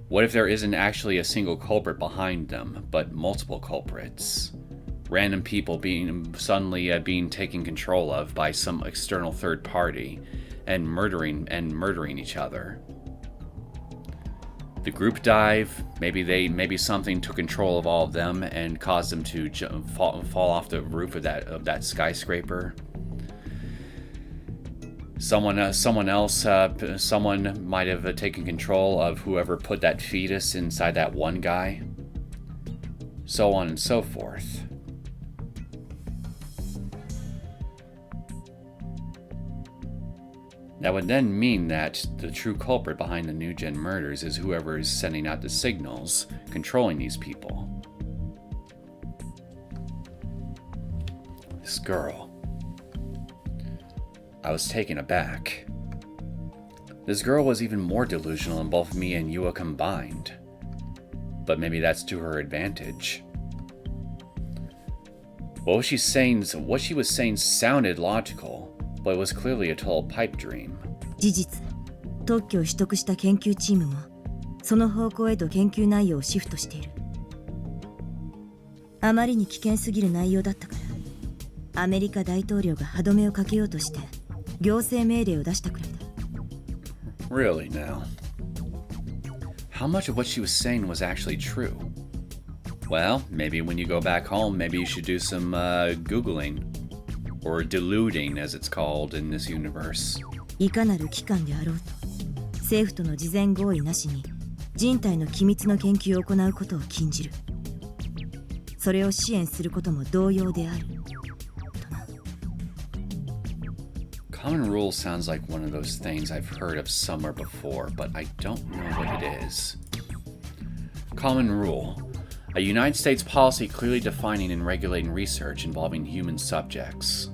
What if there isn't actually a single culprit behind them, but multiple culprits? Random people being taken control of by some external third party and murdering each other. the group dive. Maybe something took control of all of them and caused them to fall off the roof of that skyscraper. Someone might have taken control of whoever put that fetus inside that one guy. So on and so forth. That would then mean that the true culprit behind the New Gen murders is whoever is sending out the signals, controlling these people. This girl. I was taken aback. This girl was even more delusional than both me and Yua combined. But maybe that's to her advantage. What she was saying sounded logical, but it was clearly a total pipe dream. 事実、特許を取得した研究チームもその方向へと研究内容をシフトしている。あまりに危険すぎる内容だったから、アメリカ大統領が歯止めをかけようとして行政命令を出したくらいだ。Really now? How much of what she was saying was actually true? Well, maybe when you go back home, maybe you should do some Googling. Or deluding, as it's called in this universe. いかなる機関であろうと、政府との事前合意なしに人体の機密の研究を行うことを禁じる。それを支援することも同様である。とな。Common rule sounds like one of those things I've heard of somewhere before, but I don't know what it is. Common rule. A United States policy clearly defining and regulating research involving human subjects.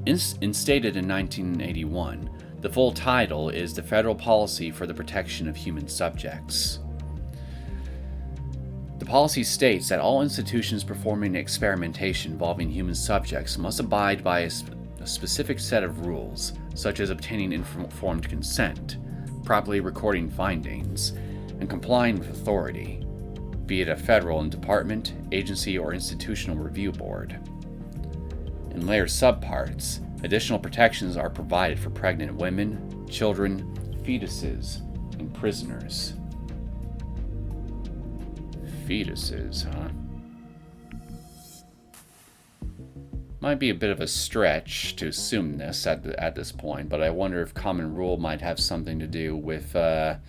Instated in 1981, the full title is the Federal Policy for the Protection of Human Subjects. The policy states that all institutions performing experimentation involving human subjects must abide by a specific set of rules, such as obtaining informed consent, properly recording findings, and complying with authority, be it a federal department, agency, or institutional review board. In layer subparts, additional protections are provided for pregnant women, children, fetuses, and prisoners. Fetuses, huh? Might be a bit of a stretch to assume this at this point, but I wonder if common rule might have something to do with the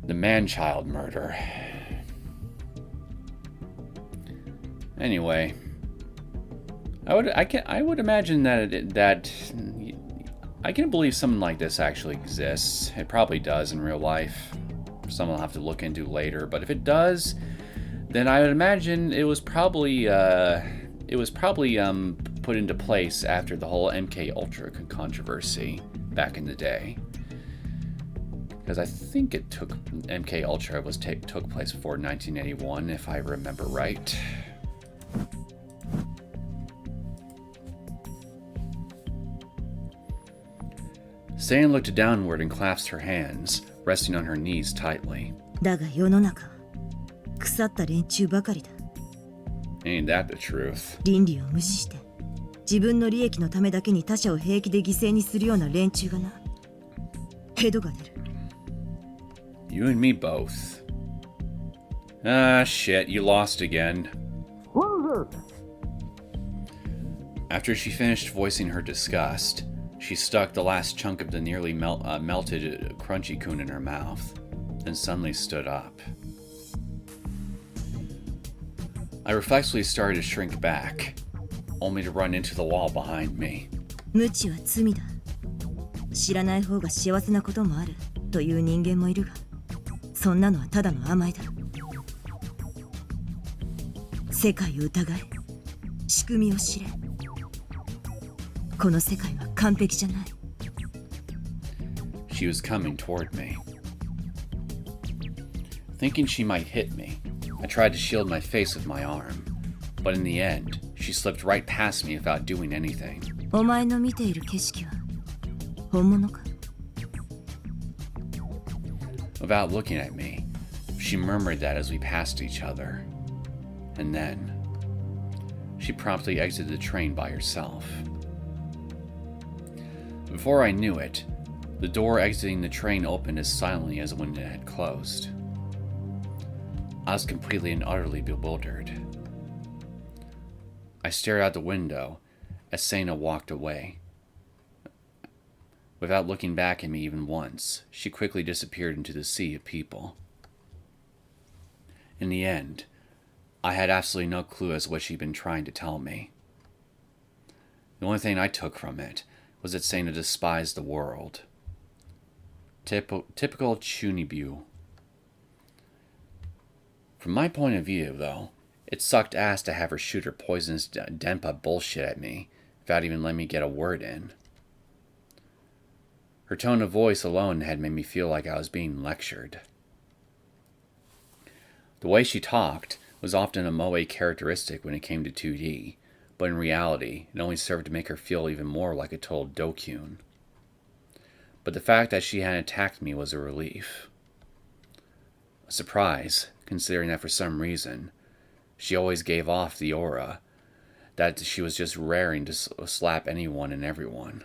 man-child murder. Anyway, I would imagine that I can believe something like this actually exists. It probably does in real life. Something I'll have to look into later. But if it does, then I would imagine it was probably put into place after the whole MK Ultra controversy back in the day. Because I think MK Ultra took place before 1981, if I remember right. Sena looked downward and clasped her hands, resting on her knees tightly. だが世の中は腐った連中ばかりだ。Ain't that the truth? 倫理を無視して自分の利益のためだけに他者を平気で犠牲にするような連中がな。ヘドが出る。You and me both. Ah, shit, you lost again. Loser! After she finished voicing her disgust, she stuck the last chunk of the nearly melted crunchy coon in her mouth, then suddenly stood up. I reflexively started to shrink back, only to run into the wall behind me. 無知は罪だ。知らない方が幸せなこともあるという人間もいるが、そんなのはただの甘えだ。世界を疑え、仕組みを知れ。この世界は完璧じゃない。She was coming toward me. Thinking she might hit me, I tried to shield my face with my arm, but in the end, she slipped right past me without doing anything. お前の見ている景色は本物か? Without looking at me, she murmured that as we passed each other. And then, she promptly exited the train by herself. Before I knew it, The door exiting the train opened as silently as when it had closed. I was completely and utterly bewildered. I stared out the window as Sena walked away. Without looking back at me even once, she quickly disappeared into the sea of people. In the end, I had absolutely no clue as to what she'd been trying to tell me. The only thing I took from it was that Sena despised the world. Typical Chunibu. From my point of view, though, it sucked ass to have her shoot her poisonous Denpa bullshit at me without even letting me get a word in. Her tone of voice alone had made me feel like I was being lectured. The way she talked was often a moe characteristic when it came to 2D, but in reality, it only served to make her feel even more like a total dokyun. But the fact that she hadn't attacked me was a relief. A surprise, considering that for some reason, she always gave off the aura that she was just raring to slap anyone and everyone.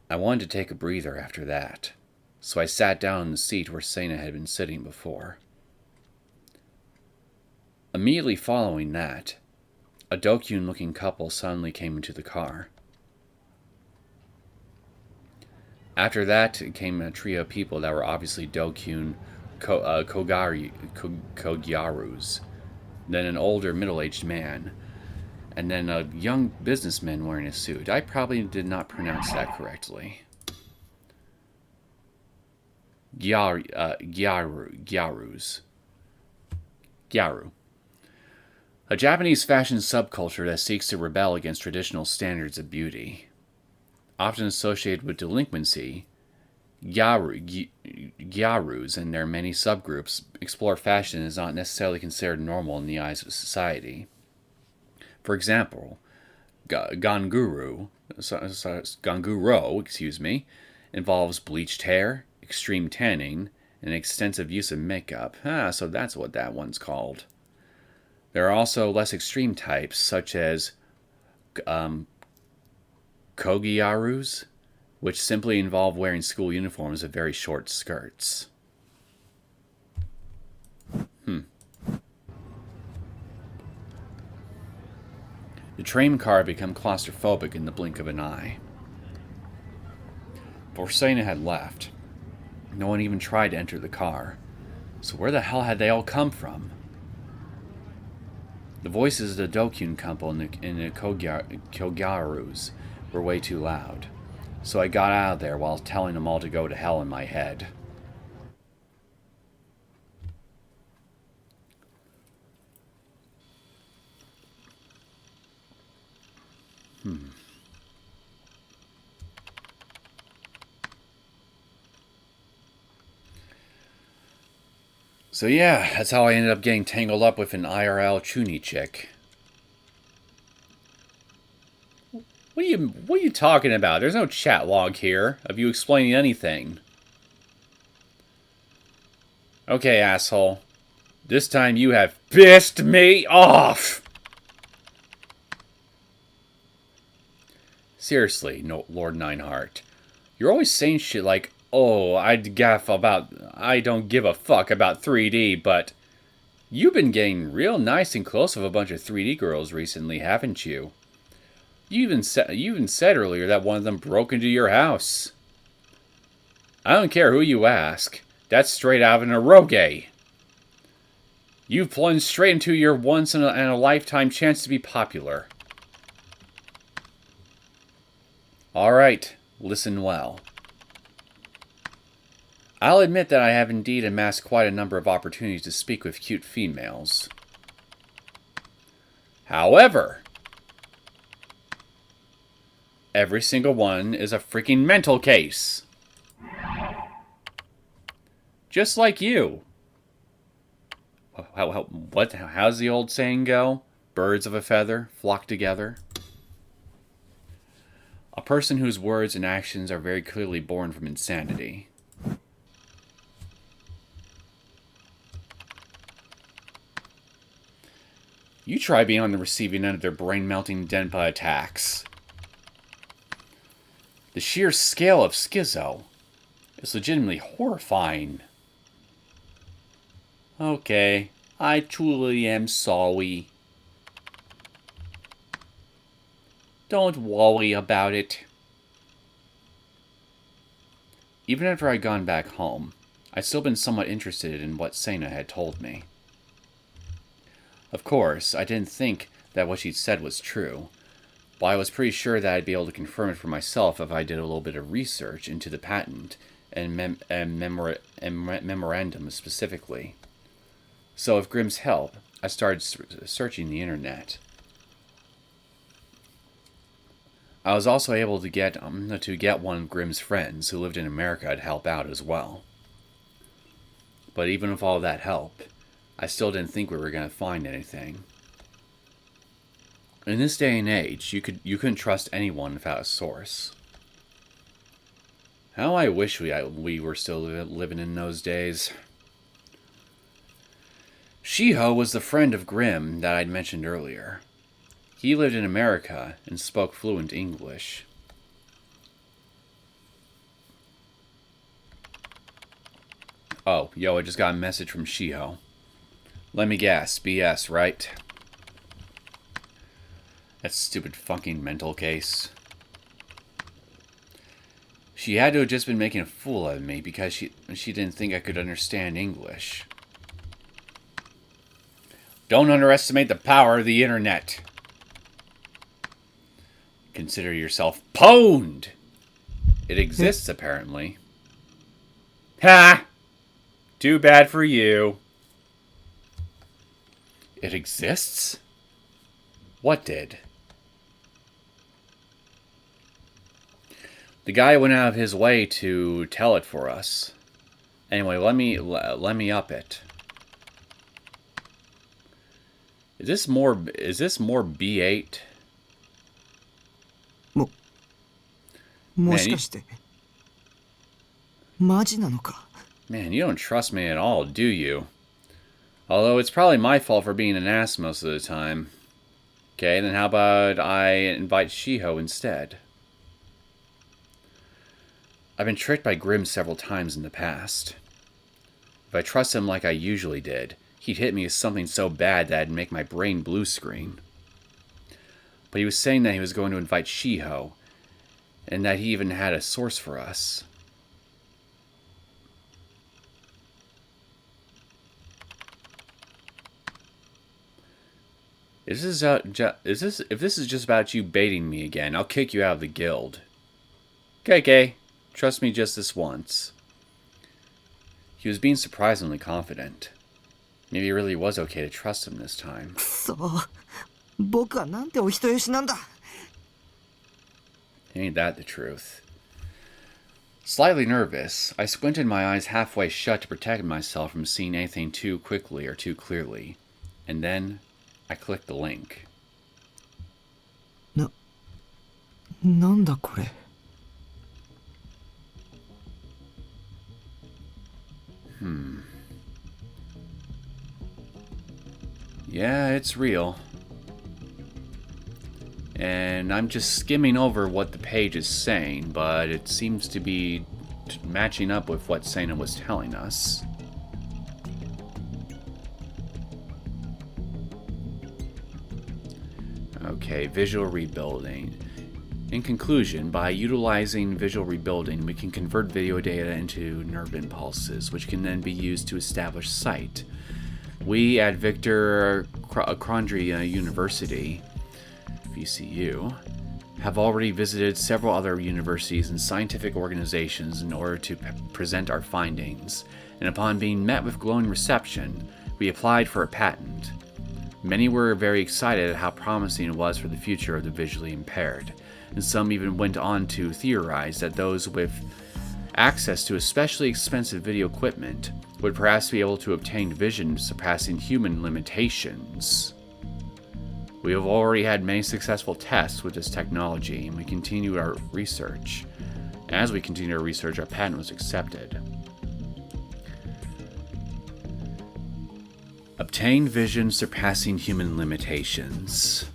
I wanted to take a breather after that, so I sat down in the seat where Sena had been sitting before. Immediately following that, a dokyun-looking couple suddenly came into the car. After that came a trio of people that were obviously dokyun Kogyarus, then an older middle-aged man, and then a young businessman wearing a suit. I probably did not pronounce that correctly. Gyaru. A Japanese fashion subculture that seeks to rebel against traditional standards of beauty. Often associated with delinquency, Gyarus and their many subgroups explore fashion as not necessarily considered normal in the eyes of society. For example, Ganguro, involves bleached hair, extreme tanning, and extensive use of makeup. So that's what that one's called. There are also less extreme types, such as Kogyarus, which simply involve wearing school uniforms with very short skirts. The train car had become claustrophobic in the blink of an eye. Before Sena had left, no one even tried to enter the car. So where the hell had they all come from? The voices of the dokyun couple and the Kogyarus were way too loud, so I got out of there while telling them all to go to hell in my head. So yeah, that's how I ended up getting tangled up with an IRL Chuni chick. What are you talking about? There's no chat log here of you explaining anything. Okay, asshole. This time you have pissed me off! Seriously, no, Lord Nineheart. You're always saying shit like, oh, I don't give a fuck about 3D, but you've been getting real nice and close with a bunch of 3D girls recently, haven't you? You even said earlier that one of them broke into your house. I don't care who you ask. That's straight out of an eroge. You've plunged straight into your once-in-a-lifetime chance to be popular. Alright, listen well. I'll admit that I have indeed amassed quite a number of opportunities to speak with cute females. However, every single one is a freaking mental case. Just like you. How's the old saying go? Birds of a feather flock together. A person whose words and actions are very clearly born from insanity. You try being on the receiving end of their brain-melting Denpa attacks. The sheer scale of schizo is legitimately horrifying. Okay, I truly am sorry. Don't worry about it. Even after I'd gone back home, I'd still been somewhat interested in what Sena had told me. Of course, I didn't think that what she'd said was true, but I was pretty sure that I'd be able to confirm it for myself if I did a little bit of research into the patent and memorandum specifically. So with Grimm's help, I started searching the internet. I was also able to get one of Grimm's friends who lived in America to help out as well. But even with all that help, I still didn't think we were going to find anything. In this day and age, you couldn't trust anyone without a source. How I wish we were still living in those days. Shiho was the friend of Grimm that I'd mentioned earlier. He lived in America and spoke fluent English. Oh, yo, I just got a message from Shiho. Let me guess, BS, right? That stupid fucking mental case. She had to have just been making a fool out of me because she didn't think I could understand English. Don't underestimate the power of the internet. Consider yourself pwned. It exists, apparently. Ha! Too bad for you. It exists? What did? The guy went out of his way to tell it for us. Anyway, let me up it. Is this more B8? もしかしてマジなのか Man, you don't trust me at all, do you? Although it's probably my fault for being an ass most of the time. Okay, then how about I invite Shiho instead? I've been tricked by Grimm several times in the past. If I trust him like I usually did, he'd hit me with something so bad that it'd make my brain blue screen. But he was saying that he was going to invite Shiho, and that he even had a source for us. If this is just about you baiting me again, I'll kick you out of the guild. Okay. Trust me just this once. He was being surprisingly confident. Maybe it really was okay to trust him this time. そう僕はなんてお人よしなんだ Ain't that the truth? Slightly nervous, I squinted my eyes halfway shut to protect myself from seeing anything too quickly or too clearly. And then, I clicked the link. なんだこれ Yeah, it's real. And I'm just skimming over what the page is saying, but it seems to be matching up with what Sena was telling us. Okay, visual rebuilding. In conclusion, by utilizing visual rebuilding, we can convert video data into nerve impulses, which can then be used to establish sight. We at Victor Crondria University, VCU, have already visited several other universities and scientific organizations in order to present our findings, and upon being met with glowing reception, we applied for a patent. Many were very excited at how promising it was for the future of the visually impaired, and some even went on to theorize that those with access to especially expensive video equipment would perhaps be able to obtain vision surpassing human limitations. We have already had many successful tests with this technology, and we continue our research. As we continue our research, our patent was accepted. Obtain vision surpassing human limitations.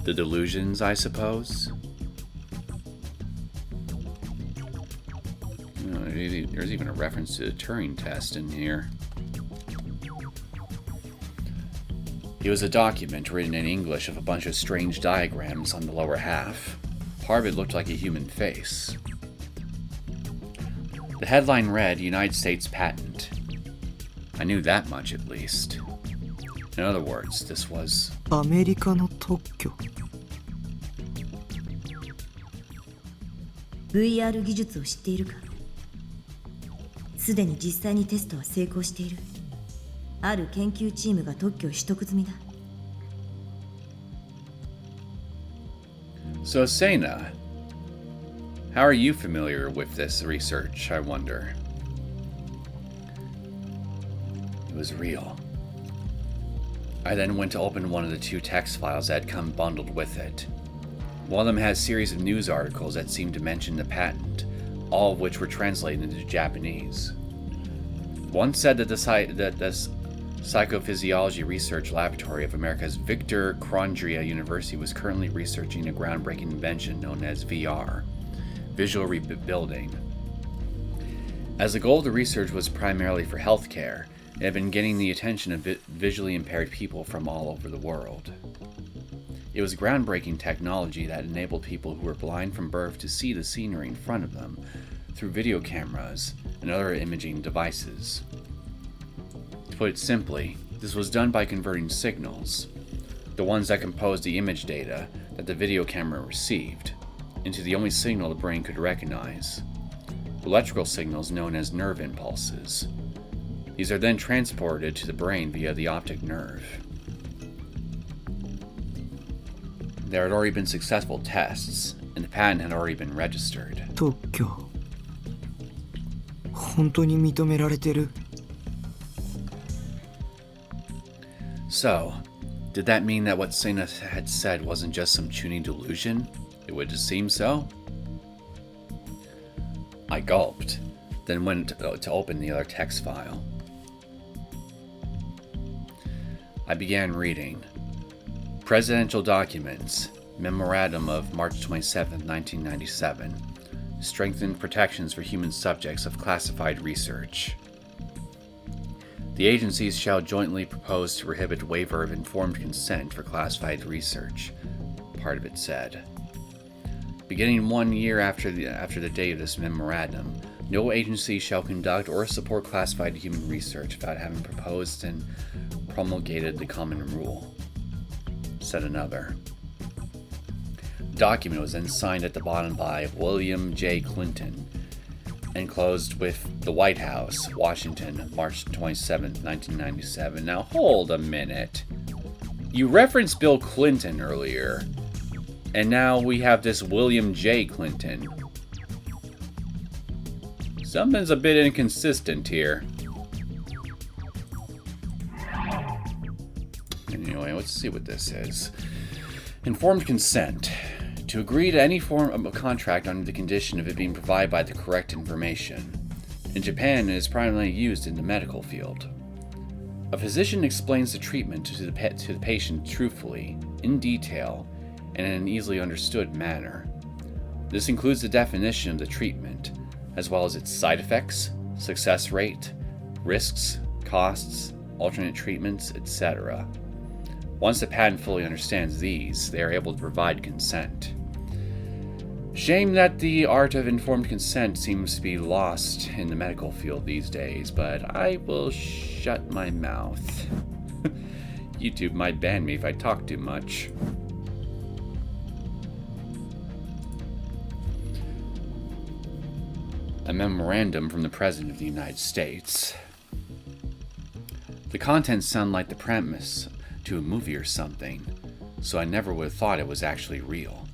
The delusions, I suppose? There's even a reference to the Turing test in here. It was a document written in English of a bunch of strange diagrams on the lower half. Part of it looked like a human face. The headline read, United States Patent. I knew that much at least. In other words, this was... アメリカの特許。 VR 技術を知っているか？すでに実際にテストは成功している。ある研究チームが特許を取得済みだ。So, Sena, how are you familiar with this research, I wonder? It was real. I then went to open one of the 2 text files that had come bundled with it. One of them had a series of news articles that seemed to mention the patent, all of which were translated into Japanese. One said that the Psychophysiology Research Laboratory of America's Victor Crondria University was currently researching a groundbreaking invention known as VR, visual rebuilding. As the goal of the research was primarily for healthcare, it had been getting the attention of visually impaired people from all over the world. It was groundbreaking technology that enabled people who were blind from birth to see the scenery in front of them through video cameras and other imaging devices. To put it simply, this was done by converting signals, the ones that composed the image data that the video camera received, into the only signal the brain could recognize: electrical signals known as nerve impulses. These are then transported to the brain via the optic nerve. There had already been successful tests, and the patent had already been registered. 特許。本当に認められてる。 So, did that mean that what Sena had said wasn't just some tuning delusion? It would just seem so? I gulped, then went to open the other text file. I began reading. Presidential Documents, Memorandum of March 27, 1997. Strengthened protections for human subjects of classified research. The agencies shall jointly propose to prohibit waiver of informed consent for classified research, part of it said. Beginning 1 year after the date of this memorandum, no agency shall conduct or support classified human research without having proposed and promulgated the common rule, said another. The document was then signed at the bottom by William J. Clinton and closed with the White House, Washington, March 27, 1997. Now hold a minute. You referenced Bill Clinton earlier, and now we have this William J. Clinton. Something's a bit inconsistent here. Anyway, let's see what this is. Informed consent. To agree to any form of a contract under the condition of it being provided by the correct information. In Japan, it is primarily used in the medical field. A physician explains the treatment to the patient truthfully, in detail, and in an easily understood manner. This includes the definition of the treatment, as well as its side effects, success rate, risks, costs, alternate treatments, etc. Once the patent fully understands these, they are able to provide consent. Shame that the art of informed consent seems to be lost in the medical field these days, but I will shut my mouth. YouTube might ban me if I talk too much. A memorandum from the President of the United States. The contents sound like the premise to a movie or something, so I never would have thought it was actually real.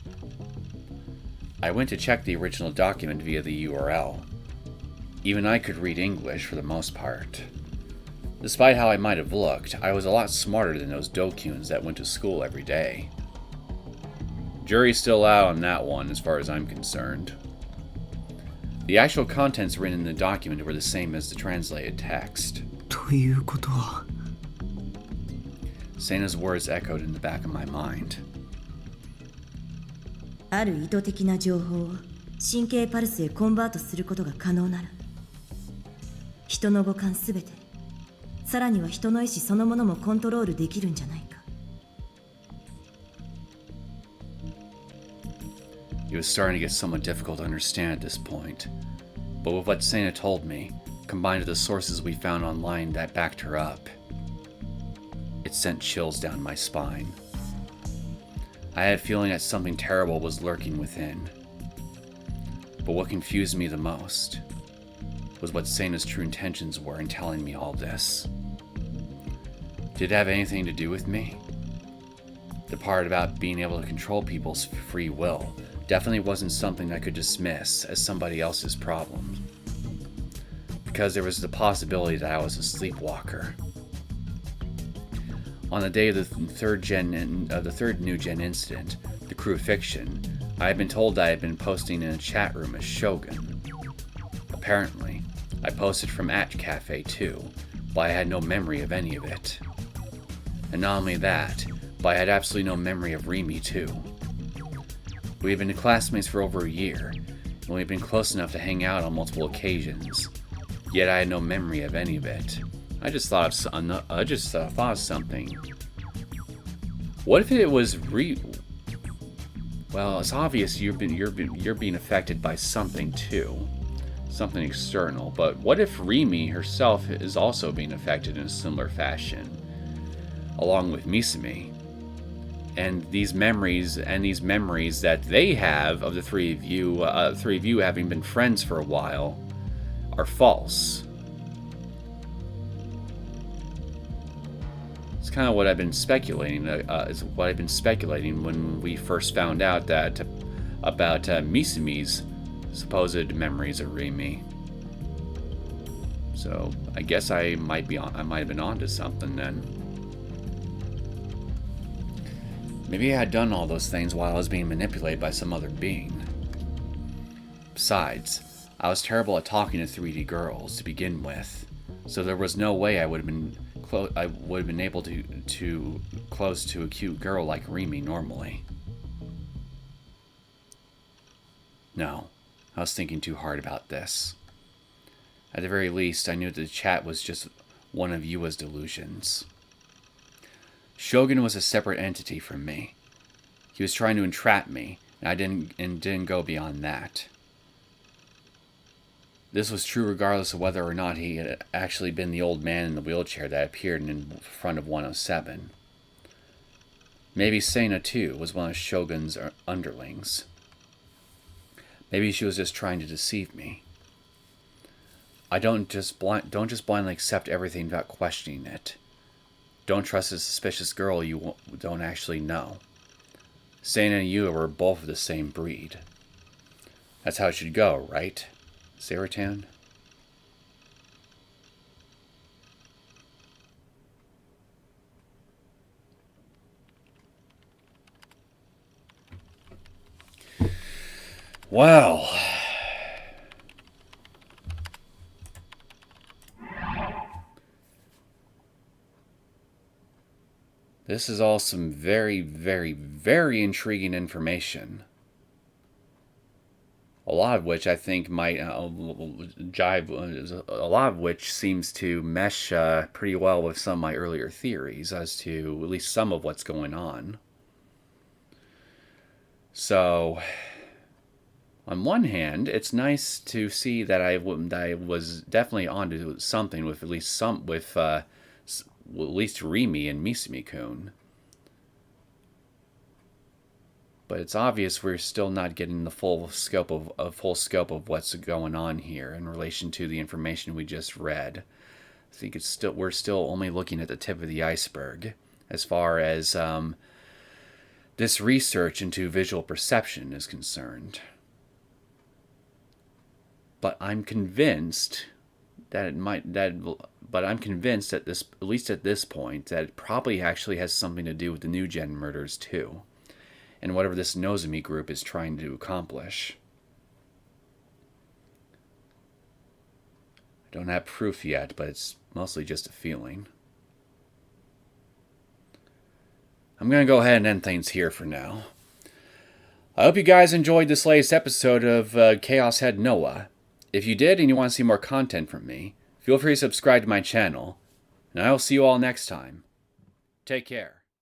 I went to check the original document via the URL. Even I could read English for the most part. Despite how I might have looked, I was a lot smarter than those dokuns that went to school every day. Jury's still out on that one as far as I'm concerned. The actual contents written in the document were the same as the translated text. ということは。 Sena's words echoed in the back of my mind. ある意図的な情報を神経パルスへコンバートすることが可能なら、人の五感すべて、さらには人の意志そのものもコントロールできるんじゃないか。It was starting to get somewhat difficult to understand at this point, but with what Sena told me, combined with the sources we found online that backed her up, it sent chills down my spine. I had a feeling that something terrible was lurking within. But what confused me the most was what Sena's true intentions were in telling me all this. Did it have anything to do with me? The part about being able to control people's free will definitely wasn't something I could dismiss as somebody else's problem, because there was the possibility that I was a sleepwalker. On the day of the third new gen incident, the crucifixion, I had been told that I had been posting in a chat room as Shogun. Apparently, I posted from Cafe too, but I had no memory of any of it. And not only that, but I had absolutely no memory of Rimi too. We had been classmates for over a year, and we had been close enough to hang out on multiple occasions, yet I had no memory of any of it. I just thought of something. What if it was Well, it's obvious you're being affected by something too, something external. But what if Rimi herself is also being affected in a similar fashion, along with Misumi? And these memories that they have of the three of you having been friends for a while, are false. It's kind of what I've been speculating. When we first found out that about Misumi's supposed memories of Rimi. So I guess I might have been onto something then. Maybe I had done all those things while I was being manipulated by some other being. Besides, I was terrible at talking to 3D girls to begin with, so there was no way I would have been able to close to a cute girl like Rimi normally. No, I was thinking too hard about this. At the very least, I knew that the chat was just one of Yua's delusions. Shogun was a separate entity from me. He was trying to entrap me, and I didn't go beyond that. This was true regardless of whether or not he had actually been the old man in the wheelchair that appeared in front of 107. Maybe Sena too was one of Shogun's underlings. Maybe she was just trying to deceive me. I don't just blindly accept everything without questioning it. Don't trust a suspicious girl you don't actually know. Sena and you were both of the same breed. That's how it should go, right, Saratan? Well, this is all some very, very, very intriguing information. A lot of which I think might jive. A lot of which seems to mesh pretty well with some of my earlier theories as to at least some of what's going on. So, on one hand, it's nice to see that I was definitely onto something with at least Rimi and Misumi-kun. But it's obvious we're still not getting the full scope of what's going on here in relation to the information we just read. I think we're still only looking at the tip of the iceberg as far as this research into visual perception is concerned. But I'm convinced that this, at least at this point, that it probably actually has something to do with the new gen murders too, and whatever this Nozomi group is trying to accomplish. I don't have proof yet, but it's mostly just a feeling. I'm going to go ahead and end things here for now. I hope you guys enjoyed this latest episode of Chaos Head Noah. If you did and you want to see more content from me, feel free to subscribe to my channel, and I will see you all next time. Take care.